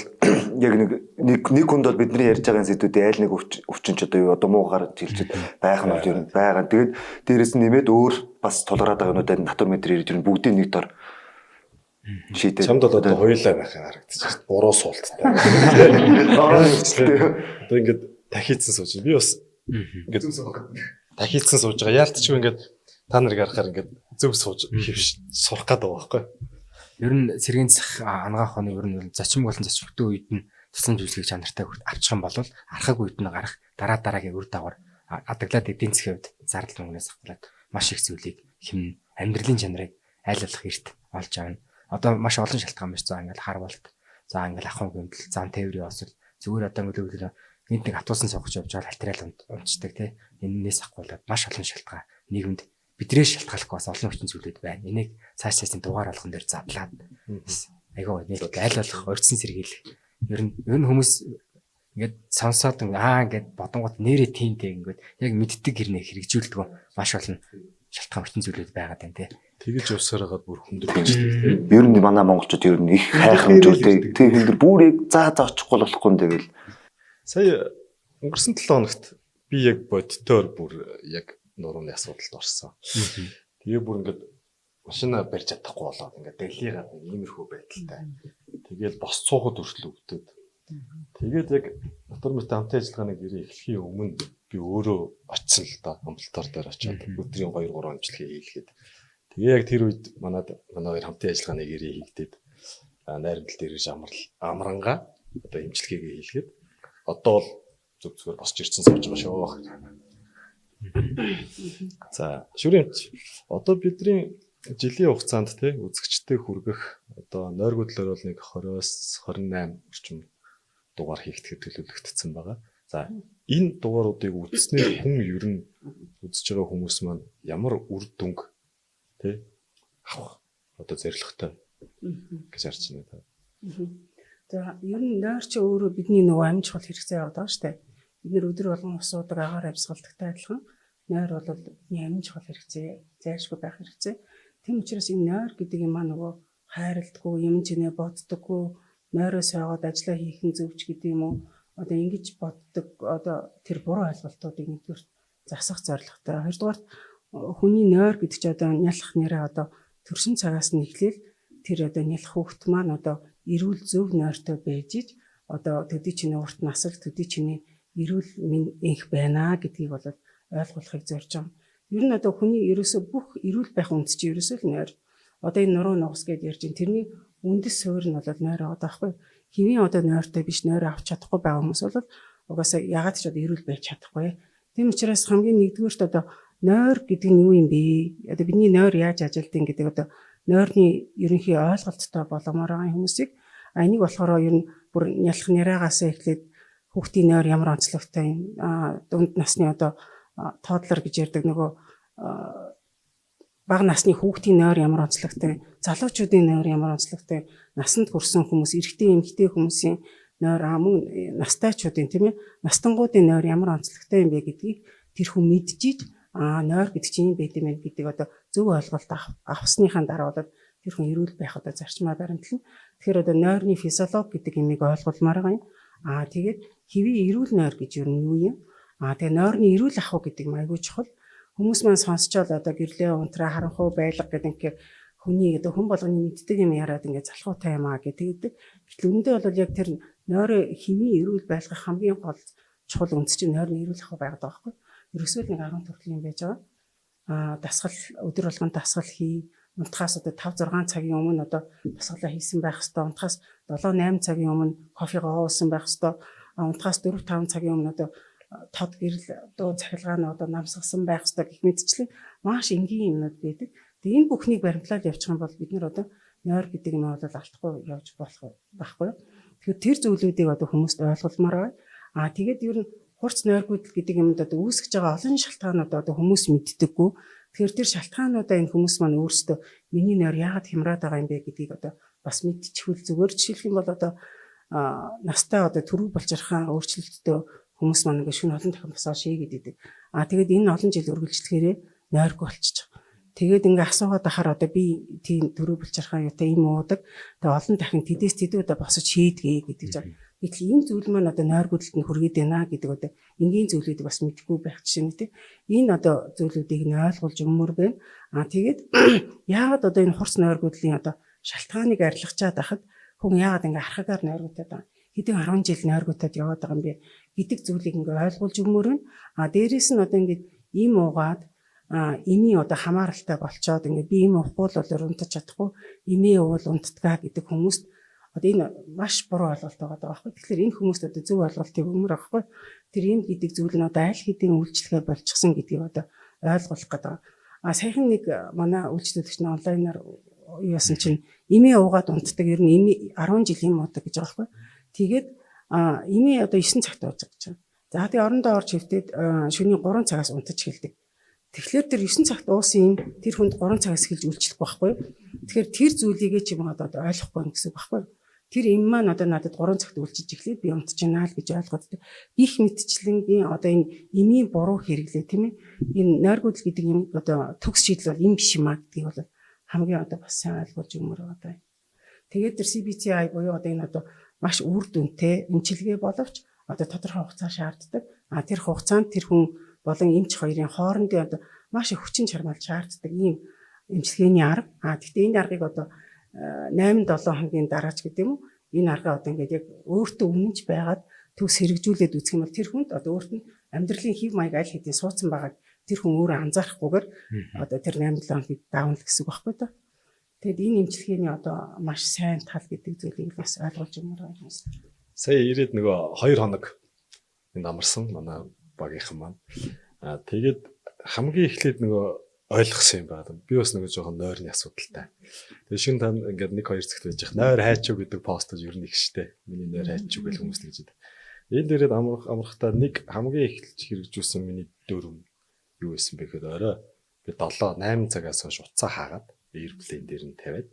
яг нэг хүнд бол бидний ярьж байгаа зүйлүүдийн айл нэг өвчин ч одоо муугаар хилчээд байх нь бол ер нь байгаа. Тэгээд дээрэс нь нэмээд өөр бас тулгараад байгаа юмудад натур метрээр ер нь бүгдийн нэг дор шийдээд чамд бол одоо хоёулаа байхаар харагдчих. Буруу суулттай. Одоо ингээд дахиадсан сууж. Би бас ингээд дахиадсан сууж байгаа. Яалтчгүй ингээд та нарыг харахаар ингээд зөв сууж хөвш сурах гэдэг байгаа байхгүй. Ер нь сэргийн зах ангаах хоног ер нь зочин болон зочигтой үед нь тусламж үйлчлэг чанартай авчих юм бол архаг үед нь гарах дараагийн үр дагавар адаглаад эдийн засгийн хувьд зардал мөнгнөөс хавталаад маш их зүйлийг хэмнэн амьдралын чанарыг аль болох эрт олж авна. Одоо маш олон шалтгаан байна. За ингээл хар болт. За ингээл ахын гэмтэл, зам тээврийн осол зүгээр одоо ингээл энд нэг автобусан суугч явж байгаа алтериал унцдаг тий. Энээс ахгуулаад маш олон шалтгаан нийгэмд бидрээ шалтгааллах бас олон хүчин зүйлүүд байна. Энийг цаашдын дугаар болгон дээр задлаад айгаа нэг аль болох орцсон сэргийл. Ер нь хүмүүс ингээд сонсоод ингээд бодонгот нэрээ тиймтэй ингээд яг мэддэг хэрнээ хэрэгжүүлдэг маш олон шалтгаан хүчин зүйлүүд байгаад байна тий. Тэгэж явсаар хагаад бүр хүндрэж байна. Ер нь манай монголчууд ер нь их хайхамжуулдаг. Тэг хүндэр бүрийг заа очихгүй болохгүй юм тэгэл. Сая өнгөрсөн 7 хоногт би яг бодтоор бүр яг нурууны асуудалд орсон. Тэгээ бүр ингээд машина барьж чадахгүй болоод ингээд дэлхийгаад иймэрхүү байдалтай. Тэгээл бос цуухад хүртэл өвдөд. Тэгээд яг дотор мэт хамтын ажиллагааны гэрээ эхлэхийн өмнө би өөрөө очсон л да. Амлалтаар дээр очиод өдрийн 2-3 амжилтыг хийлгээд. Тэгээ яг тэр үед манай хоёр хамтын ажиллагааны гэрээ хийгдээд найрамдал дээр амрангаа одоо имчилгээгээ хийлгээд одоо бол зүгээр босч ирсэн сууж байгаа шүү. За шүрэмч одоо бидний жилийн хугацаанд тий үзэгчтэй хүргэх одоо нойргуудлаар бол нэг 20-с 28 орчим дугаар хийгдэхэд төлөвлөгдсөн байгаа. За энэ дугааруудыг үзснээр хүн ер нь үзэж байгаа хүмүүс маань ямар үр дүнг тий авах одоо зорилготой гэж харж байна та. За ер нь нойр чи өөрөө бидний нөгөө амин чухал хэрэгцээ яваад байгаа шүү дээ. Бид нэр өдөр болгон ус уудаг агаар амьсгалдагтай адилхан нойр бол бидний амин чухал хэрэгцээ, зайлшгүй байх хэрэгцээ. Тийм учраас энэ нойр гэдэг юм аа нөгөө хайрладаггүй, юм чинээ боддоггүй, нойроос яваад ажиллаа хийх нь зөвч гэдэг юм уу? Одоо ингэж боддог одоо тэр буруу ойлголтуудыг нэгдүгээр засах зорилготой. Хоёрдугаар хүний нойр гэдэг чи одоо нялх нэрээ одоо төрсөн цагаас нь эхлээл тэр одоо нялх хүүхэд маань одоо эрүүл зөв нойртой байж иж одоо төдий чиний урт насал төдий чиний эрүүл инх байна гэдгийг бол ойлгуулахыг зорж байгаа. Ер нь одоо хүний ерөөсөө бүх эрүүл байх үндэс чи ерөөсөө л нойр. Одоо энэ нуруу нугас гэдээ ярьж байна. Тэрний үндэс суурь нь бол нойр байгаа байхгүй. Хэвийн одоо нойртой биш нойр авч чадахгүй байгаа хүмүүс бол угаасаа ягаад ч одоо эрүүл байж чадахгүй. Тийм учраас хамгийн нэгдүгээрт одоо нойр гэдэг нь юу юм бэ? Одоо бидний нойр яаж ажилтдаг гэдэг одоо нойрны ерөнхий ойлголттой боломоор байгаа хүмүүсийг энийг болохоор ер нь бүр нялх нэраагаас эхлээд хүүхдийн нойр ямар онцлогтой юм дунд насны одоо тоодлор гэж ярьдаг нөгөө бага насны хүүхдийн нойр ямар онцлогтой, залуучуудын нойр ямар онцлогтой, насанд хүрсэн хүмүүс, эрэгтэй эмэгтэй хүмүүсийн нойр мөн настайчуудын тийм ээ настангуудын нойр ямар онцлогтой юм бэ гэдгийг тэр хүн мэдчихийж нойр гэдэг чинь юм байт юм байна гэдэг одоо зөв ойлголт авсныхаа дараа бол тэр хүн эрүүл байх одоо зарчмаа баримтлана. Тэгэхээр одоо нойрны физиологи гэдэг юмыг ойлгуулмаар байгаа юм. Тэгээд хэвийн эрүүл нойр гэж юу юм? Тэгээ нойрны эрүүл ах гэдэг юм айгүй чухал. Хүмүүс маань сонсчоод одоо гэрлээ унтраа харанхуй байлга гэдэг ингээд хүний одоо хүн болгоны мэддэг юм яриад ингээд залхуутай юм гэдэг. Гэтэл үүндээ бол яг тэр нойрын хэвийн эрүүл байлгах хамгийн гол чухал үндэс чинь нойрны эрүүл ах байгаад байгаа байхгүй. Ерөөсөө л нэг 10 төрлийн юм байж байгаа. Дасгал өдөр болгон дасгал хий. Унтахаас одоо 5-6 цагийн өмнө одоо дасгалаа хийсэн байх хэвээр. Унтахаас 7-8 цагийн өмнө кофегоо уусан байх хэвээр. Унтахаас 4-5 цагийн өмнө одоо тод гэрэл дуу цахилгаан одоо намсгасан байх хэвээр гэх мэтчлэн маш энгийн юмнууд байдаг. Тэгээ энэ бүхнийг баримтлаад явчих юм бол бид нэр одоо нойр гэдэг юм бол алдахгүй явж болох байхгүй. Тэгэхээр тэр зүйлүүдийг одоо хүмүүст ойлгуулмаар байна. Тэгээд ер нь хурц нойргүйдэл гэдэг юмд одоо үүсгэж байгаа олон шалтгаанууд одоо хүмүүс мэддэггүй. Тэгэхээр тэр шалтгаануудаа энэ хүмүүс маань өөрсдөө миний нойр яагаад хямраад байгаа юм бэ гэдгийг одоо бас мэдчихвэл зүгээр. Жишээлх юм бол одоо настай одоо төрөв болжирхаан өөрчлөлттэй хүмүүс маань ингээд шөнө олон дахин басаа шийгээд идэг. Тэгээд энэ олон жил үргэлжлэхээрээ нойргүй болчихж байгаа. Тэгээд ингээд асуугаад ахаар одоо би тийм төрөв болжирхаан юутай юм уудаг. Тэгээд олон дахин тэдээс тэдүүдээ босож шийдгээ гэдэг жаа. Гэтэл энэ зүйл маань одоо нойргүйдэлд нь хүргээд байна гэдэг одоо энгийн зүйлүүдийг бас мэдгүй байх жишээ нь тийм. Энэ одоо зүйлүүдийг нь ойлгуулж өгмөр байна. Тэгээд яагаад одоо энэ хурц нойргүйдлийн одоо шалтгааныг арилгачаад байхад хүн яагаад ингээ архагаар нойргуудад байгаа хэдэн 10 жил нойргуудад яваад байгаа юм бэ гэдэг зүйлийг ингээ ойлгуулж өгмөр байна. Дээрээс нь одоо ингээ ийм уугаад эми одоо хамааралтай болчоод ингээд би эми уухгүй бол унтаж чадахгүй, эми уул унтдгаа гэдэг хүмүүст одоо энэ маш буруу ойлголт байгаа байхгүй. Тэгэхээр энэ хүмүүст одоо зөв ойлголтыг өгмөр байхгүй. Тэр эм гэдэг зүйл нь одоо аль хэдийн үйлчлэгээ болчихсон гэдгийг одоо ойлгох гэдэг. Саяхан нэг манай үйлчлүүлэгч нь онлайнаар юу яасан чинь эми уугаад унтдаг, ер нь эми 10 жил эм уудаг гэж байгаа байхгүй. Тэгээд эми одоо 9 цагт ууж байгаа чинь. За тэгээ орондоо орж хөвтөд шөнийн 3 цагаас унтаж эхэлдэг. Тэгэхээр тэр 9 цагт уусан юм тэр хүнд 3 цагаас эхэлж үйлчлэх байхгүй. Тэгэхээр тэр зүйлийгээ чи одоо ойлгохгүй байх гэсэн үг байхгүй. Тэр юм маань одоо надад 3 цагт үйлчиж эхлээд би унтж байна л гэж ойлгоод их мэдчлэнгийн одоо энэ эмийн буруу хэрэглээ тийм ээ. Энэ нойргуудл гэдэг юм одоо төгс шийдэл бол юм биш юм а гэдгийг бол хамгийн одоо бас сайн ойлгуулж өгмөр одоо. Тэгээд тэр CBTI буюу одоо энэ одоо маш үр дүнтэй эмчилгээ боловч одоо тодорхой хугацаа шаарддаг. Тэр хугацаанд тэр хүн болон эмч хоёрын хоорондын одоо маш их хүчин чармаал шаарддаг ийм эмчилгээний арга. Гэхдээ энэ аргыг одоо 8-7 хоногийн дараач гэдэг юм уу? Энэ арга одоо ингээд яг өөртөө үнэнч байгаад төгс хэрэгжүүлээд үзэх юм бол тэр хүнд одоо өөрт нь амьдралын хэв маяг аль хэдийн суудсан байгааг тэр хүн өөрөө анзаарахгүйгээр одоо тэр 8-7 хоногийг даавна гэсэн үг байхгүй даа. Тэгэд энэ эмчилгээний одоо маш сайн тал гэдэг зүйлийг бас ойлгуулж өгмөр байна. Сая ирээд нөгөө 2 хоног энд амарсан манай багийнхан маань. Тэгээд хамгийн эхлээд нөгөө ойлгосон юм байна. Би бас нөгөө жоохон нойрны асуудалтай. Тэгээд шин та ингээд 1-2 цагт байж их нойр хайчуу гэдэг постож ер нь их штэ. Миний нойр хайчуу гэх хүмүүс тэгж байдаг. Энд дээрээ амрахтаа нэг хамгийн эхэлж хэрэгжүүлсэн миний дөрөв юу байсан бэ гэхээр орой би 7-8 цагаас хойш уцаа хаагаад эйрплейн дээр нь тавиад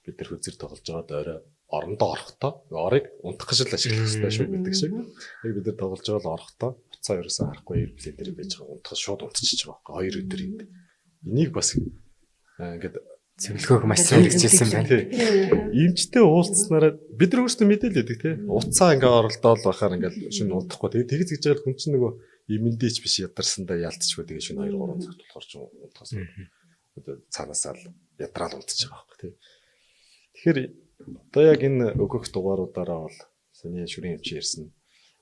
бид нар хүзэр тоглож байгаад орой орондоо орохдоо орыг унтах гэж л ашиглах хэрэгтэй шүү гэдэг шиг. Яг бид нар тоглож байгаа л орохдоо уцаа ерөөсөө харахгүй эйрплейн дээр байж байгаа унтах шууд унтчихж байгаа байхгүй 2 өдөр энд. Энийг бас ингээд цэвэрлэхөөр маш сайн хэрэгжүүлсэн байна. Эмчтэй уулзснараа бид нар өөрсдөө мэдээлэл өгдөг тий. Уцаа ингээ оролдоод байхаар ингээл шинэ унтахгүй тий. Тэгж гэж байгаа хүн чинь нөгөө имэндээч биш ядарсандаа ялцчихгүй тэгээ шинэ 2-3 цагт болохоор ч унтахаас одоо цаанаасаа ядраал унтчих байгаа байхгүй тий. Тэгэхээр одоо яг энэ өгөх дугааруудаараа бол саний шүрийн эмч ярьсан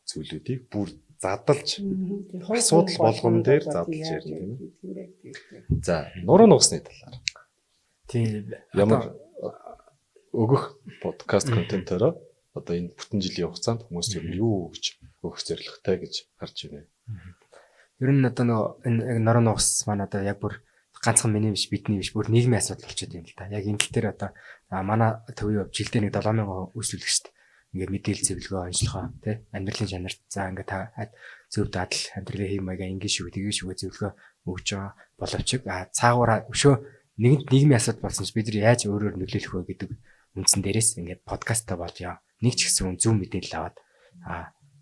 зүйлүүдийг бүр задалж асуудал болгон дээр задалж ярьж байна. За, нуруу нугасны талаар. Тийм Ямар өгөх подкаст контентероо одоо энэ бүтэн жилийн хугацаанд хүмүүс юу гэж өгөх зорилготой гэж харж байна. Ер нь одоо нөгөө энэ нуруу нугас маань одоо яг бүр ганцхан миний биш бидний биш бүр нийгмийн асуудал болчиход байна л да. Яг энэ тал дээр одоо манай төвийн жилдээ нэг 7000 үйлчлүүлэгчд ингээд мэдээлэл цэвэрлэгөө онцлохоо тий амьдралын чанарт за ингээд та зөв дадал амьдралын хэм маягаа ингэ шүү тэгээ шүү зөвлөгөө өгж байгаа боловч цаагаараа өшөө нийгмийн асуудал болсон ч бид нар яаж өөрөөр нөлөөлөх вэ гэдэг үндсэн дээрээс ингээд подкастаа болж яа нэг ч гэсэн зөв мэдээлэл аваад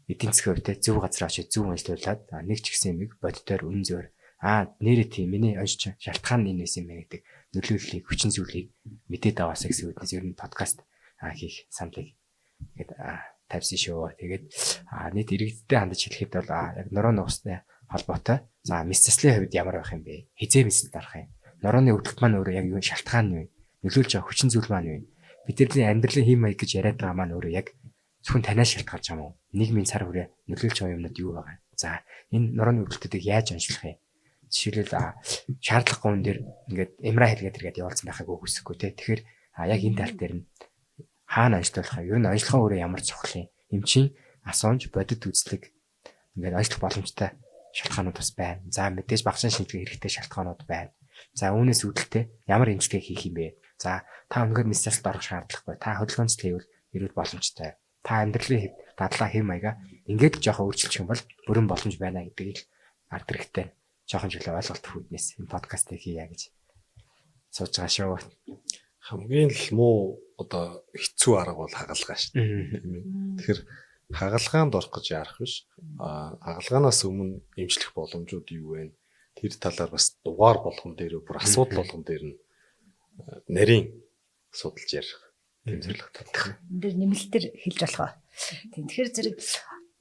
эдийн засгийн хувьд зөв газар очиж зөв ажиллуулад нэг ч гэсэн юмыг боддоор үн зөөр нэрээ тийм миний онцч шалтгаан нь энэ байсан юм байна гэдэг нөлөөллийг хүчин зүйлийг мэдээд аваасаа гэсэн үгнээс ер нь подкаст хийх саналыг ингээд тавьсан шүү. Тэгээд нийт иргэдтэй хандаж хэлэхэд бол яг нуруу нугастай холбоотой. За мэс заслын хувьд ямар байх юм бэ? Хизээ мэсэл дарах юм. Нурууны өвдөлт маань өөрөө яг юу шалтгаан нь вэ? Нөлөөлж байгаа хүчин зүйл маань юу? Бидний амьдралын хэм маяг гэж яриад байгаа маань өөрөө яг зөвхөн танаас шалтгаалж байгаа юм уу? Нийгмийн цар хүрээ нөлөөлж байгаа юмнууд юу байгаа? За энэ нурууны өвдөлтүүдийг яаж онцлох юм? Жишээлбэл шаардлагагүй хүн дээр ингээд эмра хэлгээд иргээд явуулсан байхыг үгүйсэхгүй те. Тэгэхээр яг энэ тал дээр нь хаана ажиллах юм? Ер нь ажиллахаа өөрөө ямар чухал юм? Эмчийн асуунж бодит үзлэг ингээд ажиллах боломжтой шалтгаанууд бас байна. За мэдээж багшийн шинжилгээ хэрэгтэй шалтгаанууд байна. За үүнээс үүдэлтэй ямар эмчилгээ хийх юм бэ? За та өнөөр мэсэлд орох шаардлагагүй. Та хөдөлгөөнцөл хийвэл эрүүл боломжтой. Та амьдралын дадлаа хэм маяга ингээд жоохон өөрчилчих юм бол бүрэн боломж байна гэдгийг л ард хэрэгтэй жоохон жилээ ойлголт хүднээс энэ подкастыг хийя гэж сууж байгаа шүү. Хамгийн л муу одоо хэцүү арга бол хагалгаа шүү дээ. Тэгэхээр хагалгаанд орох гэж яарах биш. Хагалгаанаас өмнө эмчлэх боломжууд юу вэ? Тэр талаар бас дугаар болгон дээр бүр асуудал болгон дээр нь нарийн судалж ярих тийм зорилготой. Энд дэр нэмэлтээр хэлж болох. Тэгэхээр зэрэг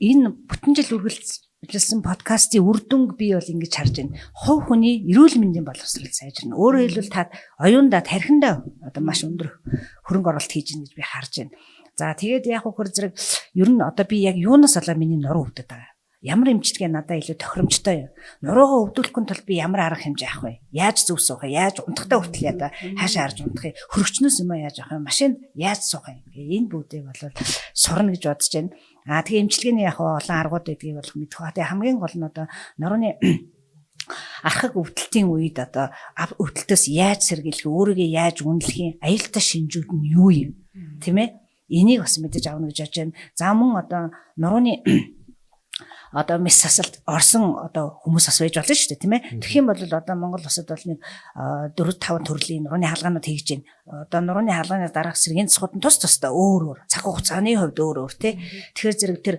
энэ бүтэн жил үргэлжилсэн подкастын үр дүнг би бол ингэж харж байна. Хувь хүний эрүүл мэндийн боловсрол сайжирна. Өөрөөр хэлбэл та оюундаа тархиндаа одоо маш өндөр хөрөнгө оруулалт хийж гин гэж би харж байна. За тэгээд яг хөр зэрэг ер нь одоо би яг юунаас олоо миний нуруу өвдөд байгаа. ямар эмчилгээ надад илүү тохиромжтой юм. Нуруугаа өвдүүлэхгүй тул би ямар арга хэмжээ авах вэ? Яаж зүв суух вэ? Яаж унтахтай хүртэл яда хаашаа харж унтах вэ? Хөрөгчнөөс юм яаж авах вэ? Машинд яаж суух вэ? Энэ бүгдийг бол сурна гэж бодож байна. Тэгээ эмчилгээний яг олон аргууд байдгийг болох мэдэх ба. Тэгээ хамгийн гол нь одоо нурууны архаг өвдөлтийн үед одоо өвдөлтөөс яаж сэргийлэх, өөрийгөө яаж үнэлэх, аюултай шинжүүд нь юу юм? Тийм ээ? Энийг бас мэдэж авна гэж бодож байна. За мөн одоо нурууны одоо мис сасалт орсон одоо хүмүүс бас байж болно шүү дээ, тийм ээ. Тэгэх юм бол одоо Монгол улсад бол нэг 4-5 төрлийн нурууны хаалганууд хийж байна. Одоо нурууны хаалганы дараах сэргийн засгууд нь тус тустай өөр цаг хугацааны хувьд өөр тий. Тэгэхээр зэрэг тэр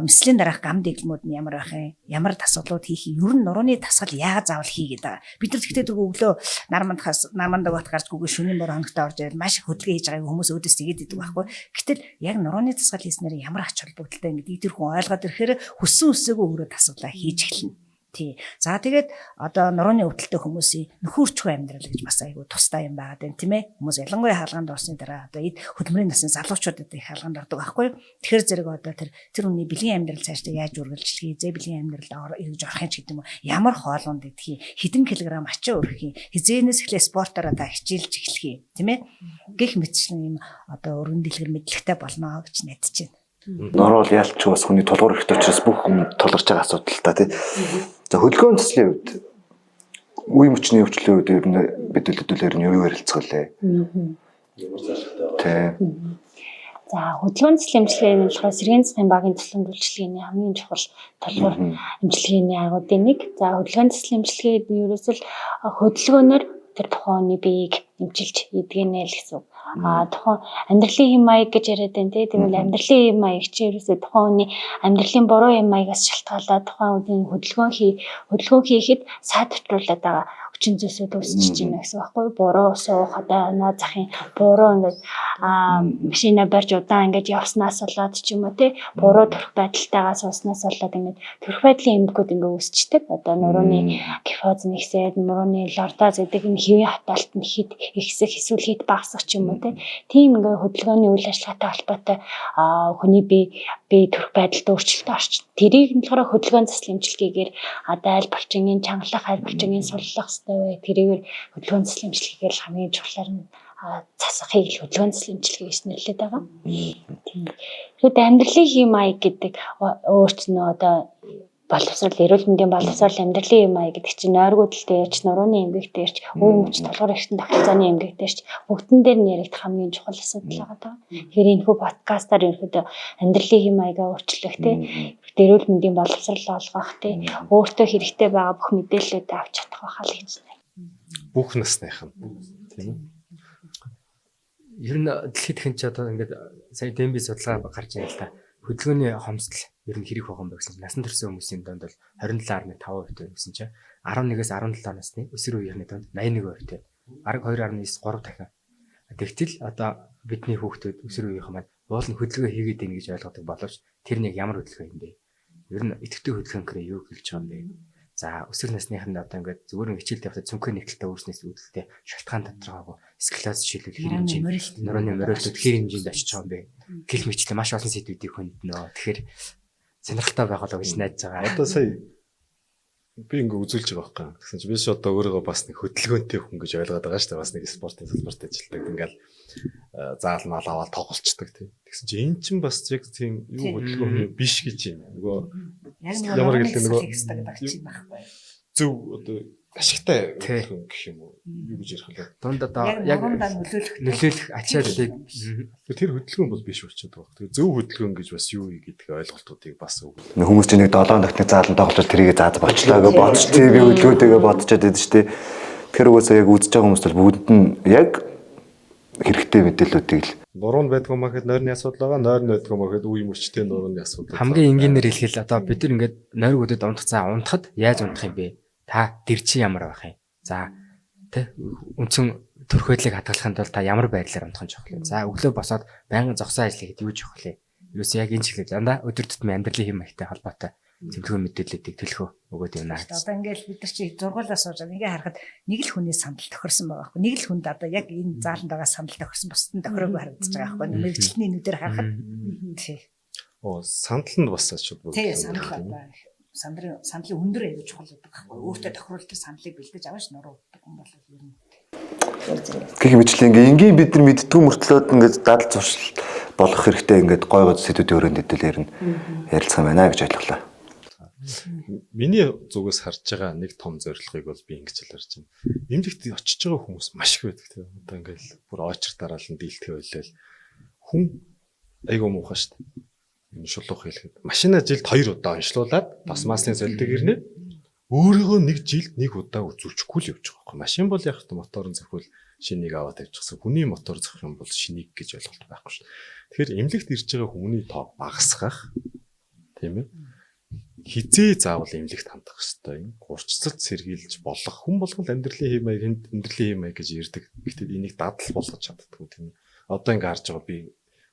мислийн дараах гам дэглэмүүд нь ямар байх юм, ямар дасгалууд хийх юм, ер нь нурууны дасгал яаж заавал хийгээд байгаа. Бид нар тэгтээ дөрөв өглөө нарманд бат гарч гүгээ шөнийн бор хоногтой орж ирээд маш их хөдөлгөөн хийж байгааг хүмүүс өөдөөс тэгээд идэг байхгүй. Гэтэл яг нурууны дасгал хийснээр ямар ач холбогдолтой юм гэдгийг тэр хүн ойлгоод ирэхээр хүссэн үсээгүй өөрөө дасгалаа хийж эхэлнэ. Тий. За тэгээд одоо нурууны өвдөлтөй хүмүүсийн нөхөрчгүй амьдрал гэж бас айгүй тустай юм байгаад байна, тийм ээ. Хүмүүс ялангуяа хаалганд орсны дараа одоо эд хөдөлмөрийн насны залуучуудад их хаалганд ордог байхгүй юу? Тэгэхээр зэрэг одоо тэр хүний бэлгийн амьдрал цаашдаа яаж үргэлжлэхий, бэлгийн амьдралд эргэж орох ч гэдэг юм уу. Ямар хоолунд идэх, хэдэн килограмм ачаа өрөх, хизээнээс эхлээ спортоор та хичээлж эхлэх, тийм ээ. Гэх мэтчлэн юм одоо өргөн дэлгэр мэдлэгтэй болно гэж найдаж байна. Нуруу бол ялч бас хүний тулгуур ихтэй учраас бүх хүн тулгарч байгаа асуудал та тий. За хөдөлгөөн цэцлийн үед үе мөчний өвчлөлийн үед ер нь бид хөдөлгөөлөөр нь юу ярилцах вэ? Ямар залхтай байгаа. За хөдөлгөөн цэцлийн эмчилгээний болохоор сэргийн засгийн багийн тусламж үйлчилгээний хамгийн чухал толгуур эмчилгээний аргуудын нэг. За хөдөлгөөн цэцлийн эмчилгээд ерөөсөл хөдөлгөөнөөр тэр тухайн хүний биеийг эмчилж эдгэнэ л гэсэн. Тухайн амьдралын хэм маяг гэж яриад байна тийм. Тэгвэл амьдралын хэм маяг чи ерөөсөө тухайн хүний амьдралын буруу хэм маягаас шалтгаалаад тухайн үеийн хөдөлгөөн хийхэд саатвруулаад байгаа хүчин зүйлсүүд үүсэж байна гэсэн байхгүй юу? Буруу суух одоо наа захын буруу ингээд машина барьж удаан ингээд явснаас болоод ч юм уу тий. Буруу төрх байдалтайгаа сууснаас болоод ингээд төрх байдлын эмгэгүүд ингээд үүсчдэг. Одоо нурууны кифоз нэгсээд нурууны лордоз гэдэг энэ хэвийн хатаалт нь ихсэх эсвэл хит багасах ч юм уу тий. Тийм ингээд хөдөлгөөний үйл ажиллагаатай холбоотой хүний бие төрх байдалд өөрчлөлт орч. Тэрийг нь болохоор хөдөлгөөн засал эмчилгээгээр одоо аль булчингийн чангалах, аль булчингийн суллах вэ? Тэрээр хөдөлгөөн засал эмчилгээгээр хамгийн чухлаар нь засахыг хөдөлгөөн засал эмчилгээ гэж нэрлэдэг байгаа. Тэгэхээр амьдралын хэм маяг гэдэг өөрчлөнө одоо боловсрол, эрүүл мэндийн боловсрол, амьдралын хэм маяг гэдэг чинь нойргуудтай ч, нурууны эмгэгтэйч, үе мөч толгор эрхтэн тогтолцооны эмгэгтэйч бүгдэн дээр нь яригдах хамгийн чухал асуудал байгаа. Тэгэхээр энэ хүү подкастаар ерөөдөө амьдралын хэм маягаа өөрчлөх тийм эрүүл мэндийн боловсрол олгох тийм өөртөө хэрэгтэй байгаа бүх мэдээллүүдээ авч чадах байхаа л гэж байна. Бүх насныхан тийм үү? Ер нь дэлхийд хэн ч одоо ингээд сая Демби судалгаа гарч ирэл та хөдөлгөөний хомсдол ер нь хэрэг байгаа юм бэ гэсэн. Насан турш хүмүүсийн донд бол 27.5% байсан чинь 11-ээс 17 насны өсвөр үеийнхний донд 81%. Бараг 2.9-3 дахин. Тэгтэл одоо бидний хүүхдүүд өсвөр үеийнхэн маань уул нь хөдөлгөөн хийгээд ийн гэж ойлгодог боловч тэр нэг ямар хөдөлгөөн юм бэ? Ер нь идэвхтэй хөдөлгөөн юу хэлж байгаа юм бэ? За өсвөр насныханд одоо ингээд зүгээр нэг хичээлд явахдаа цөмхөө нэгтэлтэй өөрснөөс үүдэлтэй шалтгаан тодорхойгоо сколиоз жишээлбэл хэр хэмжээнд нурууны морилтод хэр хэмжээнд очиж байгаа юм бэ? Гэх мэтлээ маш олон сэдвүүдийг хөнднө. Тэгэхээр сонирхолтой байх болоо гэж найдаж байгаа. Одоо сая би ингээ үзүүлж байгаа байхгүй. Тэгсэн чинь би ч одоо өөрийгөө бас нэг хөдөлгөөнтэй хүн гэж ойлгоод байгаа шүү дээ. Бас нэг спортын салбарт ажилладаг. Ингээл заал мал аваад тоглолцдог тийм. Тэгсэн чинь эн чинь бас яг тийм юу хөдөлгөөн биш гэж юм. Нөгөө ямар гэлээ нөгөө зөв одоо ашигтай хөдөлгөөн гэх юм уу? Юу гэж ярих вэ? Дунд одоо яг нөлөөлөх ачааллыг тэр хөдөлгөөн бол биш болчиход байгаа. Тэгээ зөв хөдөлгөөн гэж бас юу гэдэг ойлголтуудыг бас өгөх. Хүмүүс чинь нэг 7 нотны заалан тоглож тэрийг зааж бочлоо гэж бодож тий би хөдөлгөөтэйгээ бодчиход байдаг шүү дээ. Тэр угаасаа яг үзэж байгаа хүмүүс бол бүгд нь яг хэрэгтэй мэдээллүүдийг л нуруунд байдгүй махад нойрны асуудал байгаа, нойрны байдгүй махад үе мөчтэй нурууны асуудал. Хамгийн энгийнээр хэлэхэд одоо бид нар ингээд нойргуудад унтахад яаж унтах юм бэ? Та дэр чи ямар байх юм? За тэ үндсэн төрх байдлыг хадгалахын тулд та ямар байдлаар унтах нь чухал вэ? За өглөө босоод байнгын зогсоо ажил хийхэд юу чухал вэ? Юусе яг энэ чиглэлд дандаа өдөр тутмын амьдралын хэм маягтай холбоотой зөвлөгөө мэдээллүүдийг төлөхөө өгөөд юм наа. Одоо ингээд бид нар чи зургуулаас сууж байгаа. Ингээ харахад нэг л хүний сандал тохирсон байгаа байхгүй. Нэг л хүнд одоо яг энэ зааланд байгаа сандал тохирсон бусдын тохироогүй харагдаж байгаа байхгүй. Мэргэжилтний нүдээр харахад тий. Сандал нь бас ачууд бүгд. Тий, сандал одоо сандлын өндөр аягүй чухал гэдэг байхгүй. Өөртөө тохируулдаг сандлыг бэлдэж аваач нуруу гэдэг юм бол ер нь. Гэх мэтлээ ингээ энгийн бид нар мэддгүү мөртлөөд ингээд дадал зуршил болох хэрэгтэй ингээд гой гой сэдвүүдийн өрөөнд дэдэл ярилцсан байна гэж ойлголоо. Миний зүгээс харж байгаа нэг том зорилгыг бол би ингэж хэлэрч байна. Эмнэлэгт очиж байгаа хүмүүс маш их байдаг тийм. Одоо ингээл бүр очир дараалан дийлдэхэ байлаа. Хүн айгүй муухай шүү дээ. Энэ шулуух хэлэхэд машина жилд 2 удаа онцлуулад пластмасын солидог ирнэ. Өөрийгөө нэг жилд 1 удаа үзүүлчихгүй л явж байгаа байхгүй. Машин бол яг моторын зөвхөн шинийг аваад тавьчихсан. Хүний мотор зөх юм бол шинийг гэж ойлголт байхгүй шүү. Тэгэхээр эмнэлэгт ирж байгаа хүмүүний тоо багасгах тийм ээ. Хизээ заавал эмнэлэгт хандах хэрэгтэй. Урьдчилж сэргийлж болох хүн болгол амьдралын хэм маяг гэж ярьдаг. Гэхдээ энийг дадал болгож чаддаггүй тийм ээ. Одоо ингээ харж байгаа би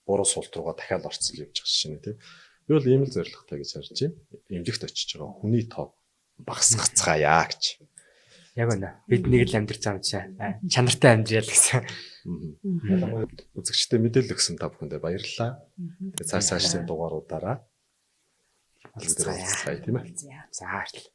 буруу суулт руугаа дахиад орцол явж байгаа шин тийм. Би бол ийм л зорилготой гэж харж байна. Эмнэлэгт очиж байгаа хүний тоо багасгацгаая гэж. Яг үнэ. Бид нэг л амьдарч байгаа юм чинь. Чанартай амьдрал гэсэн. Үзэгчтэй мэдээлэл өгсөн та бүхэндээ баярлалаа. Тэгээ цаашдын дугааруудаараа алцгаая тийм ээ. За баярлалаа.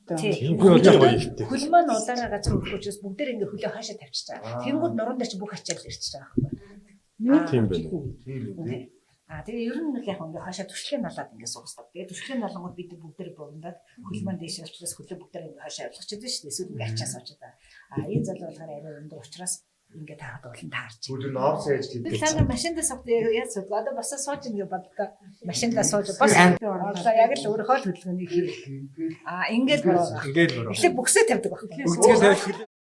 Тийм. Хөл маань удаараа газар өргөхөөс бүгдээр ингээ хөлөө хаашаа тавьчихж байгаа. Тэнгүүд нуруунд дээр чи бүх ачаал ирчихэж байгаа байхгүй. Тийм байна. Тэгээ ер нь л яг ингээ хаашаа түшлийн налаад ингээ суусдаг. Тэгээ түшлийн налангууд бид бүгдээр буундаад хөл маань дээш явуулчихлаас хөлөө бүгдээр ингээ хаашаа явуулчихдаг шүү дээ. Эсвэл ингээ ачаас очоод энэ зал болохоор арай өндөр учраас ингээ таагаад болон таарч. Бүгд ноор сэж гэдэг. Би цаана машиндаа суугаад яаж суудаг. Одоо бас сууж ин гэж бодлоо. Машиндаа сууж бас орлоо яг л өөрөө хоол хөдөлгөөнийг хийх. Ингээд буруу. Эхлээ бүксээ тавьдаг байхгүй.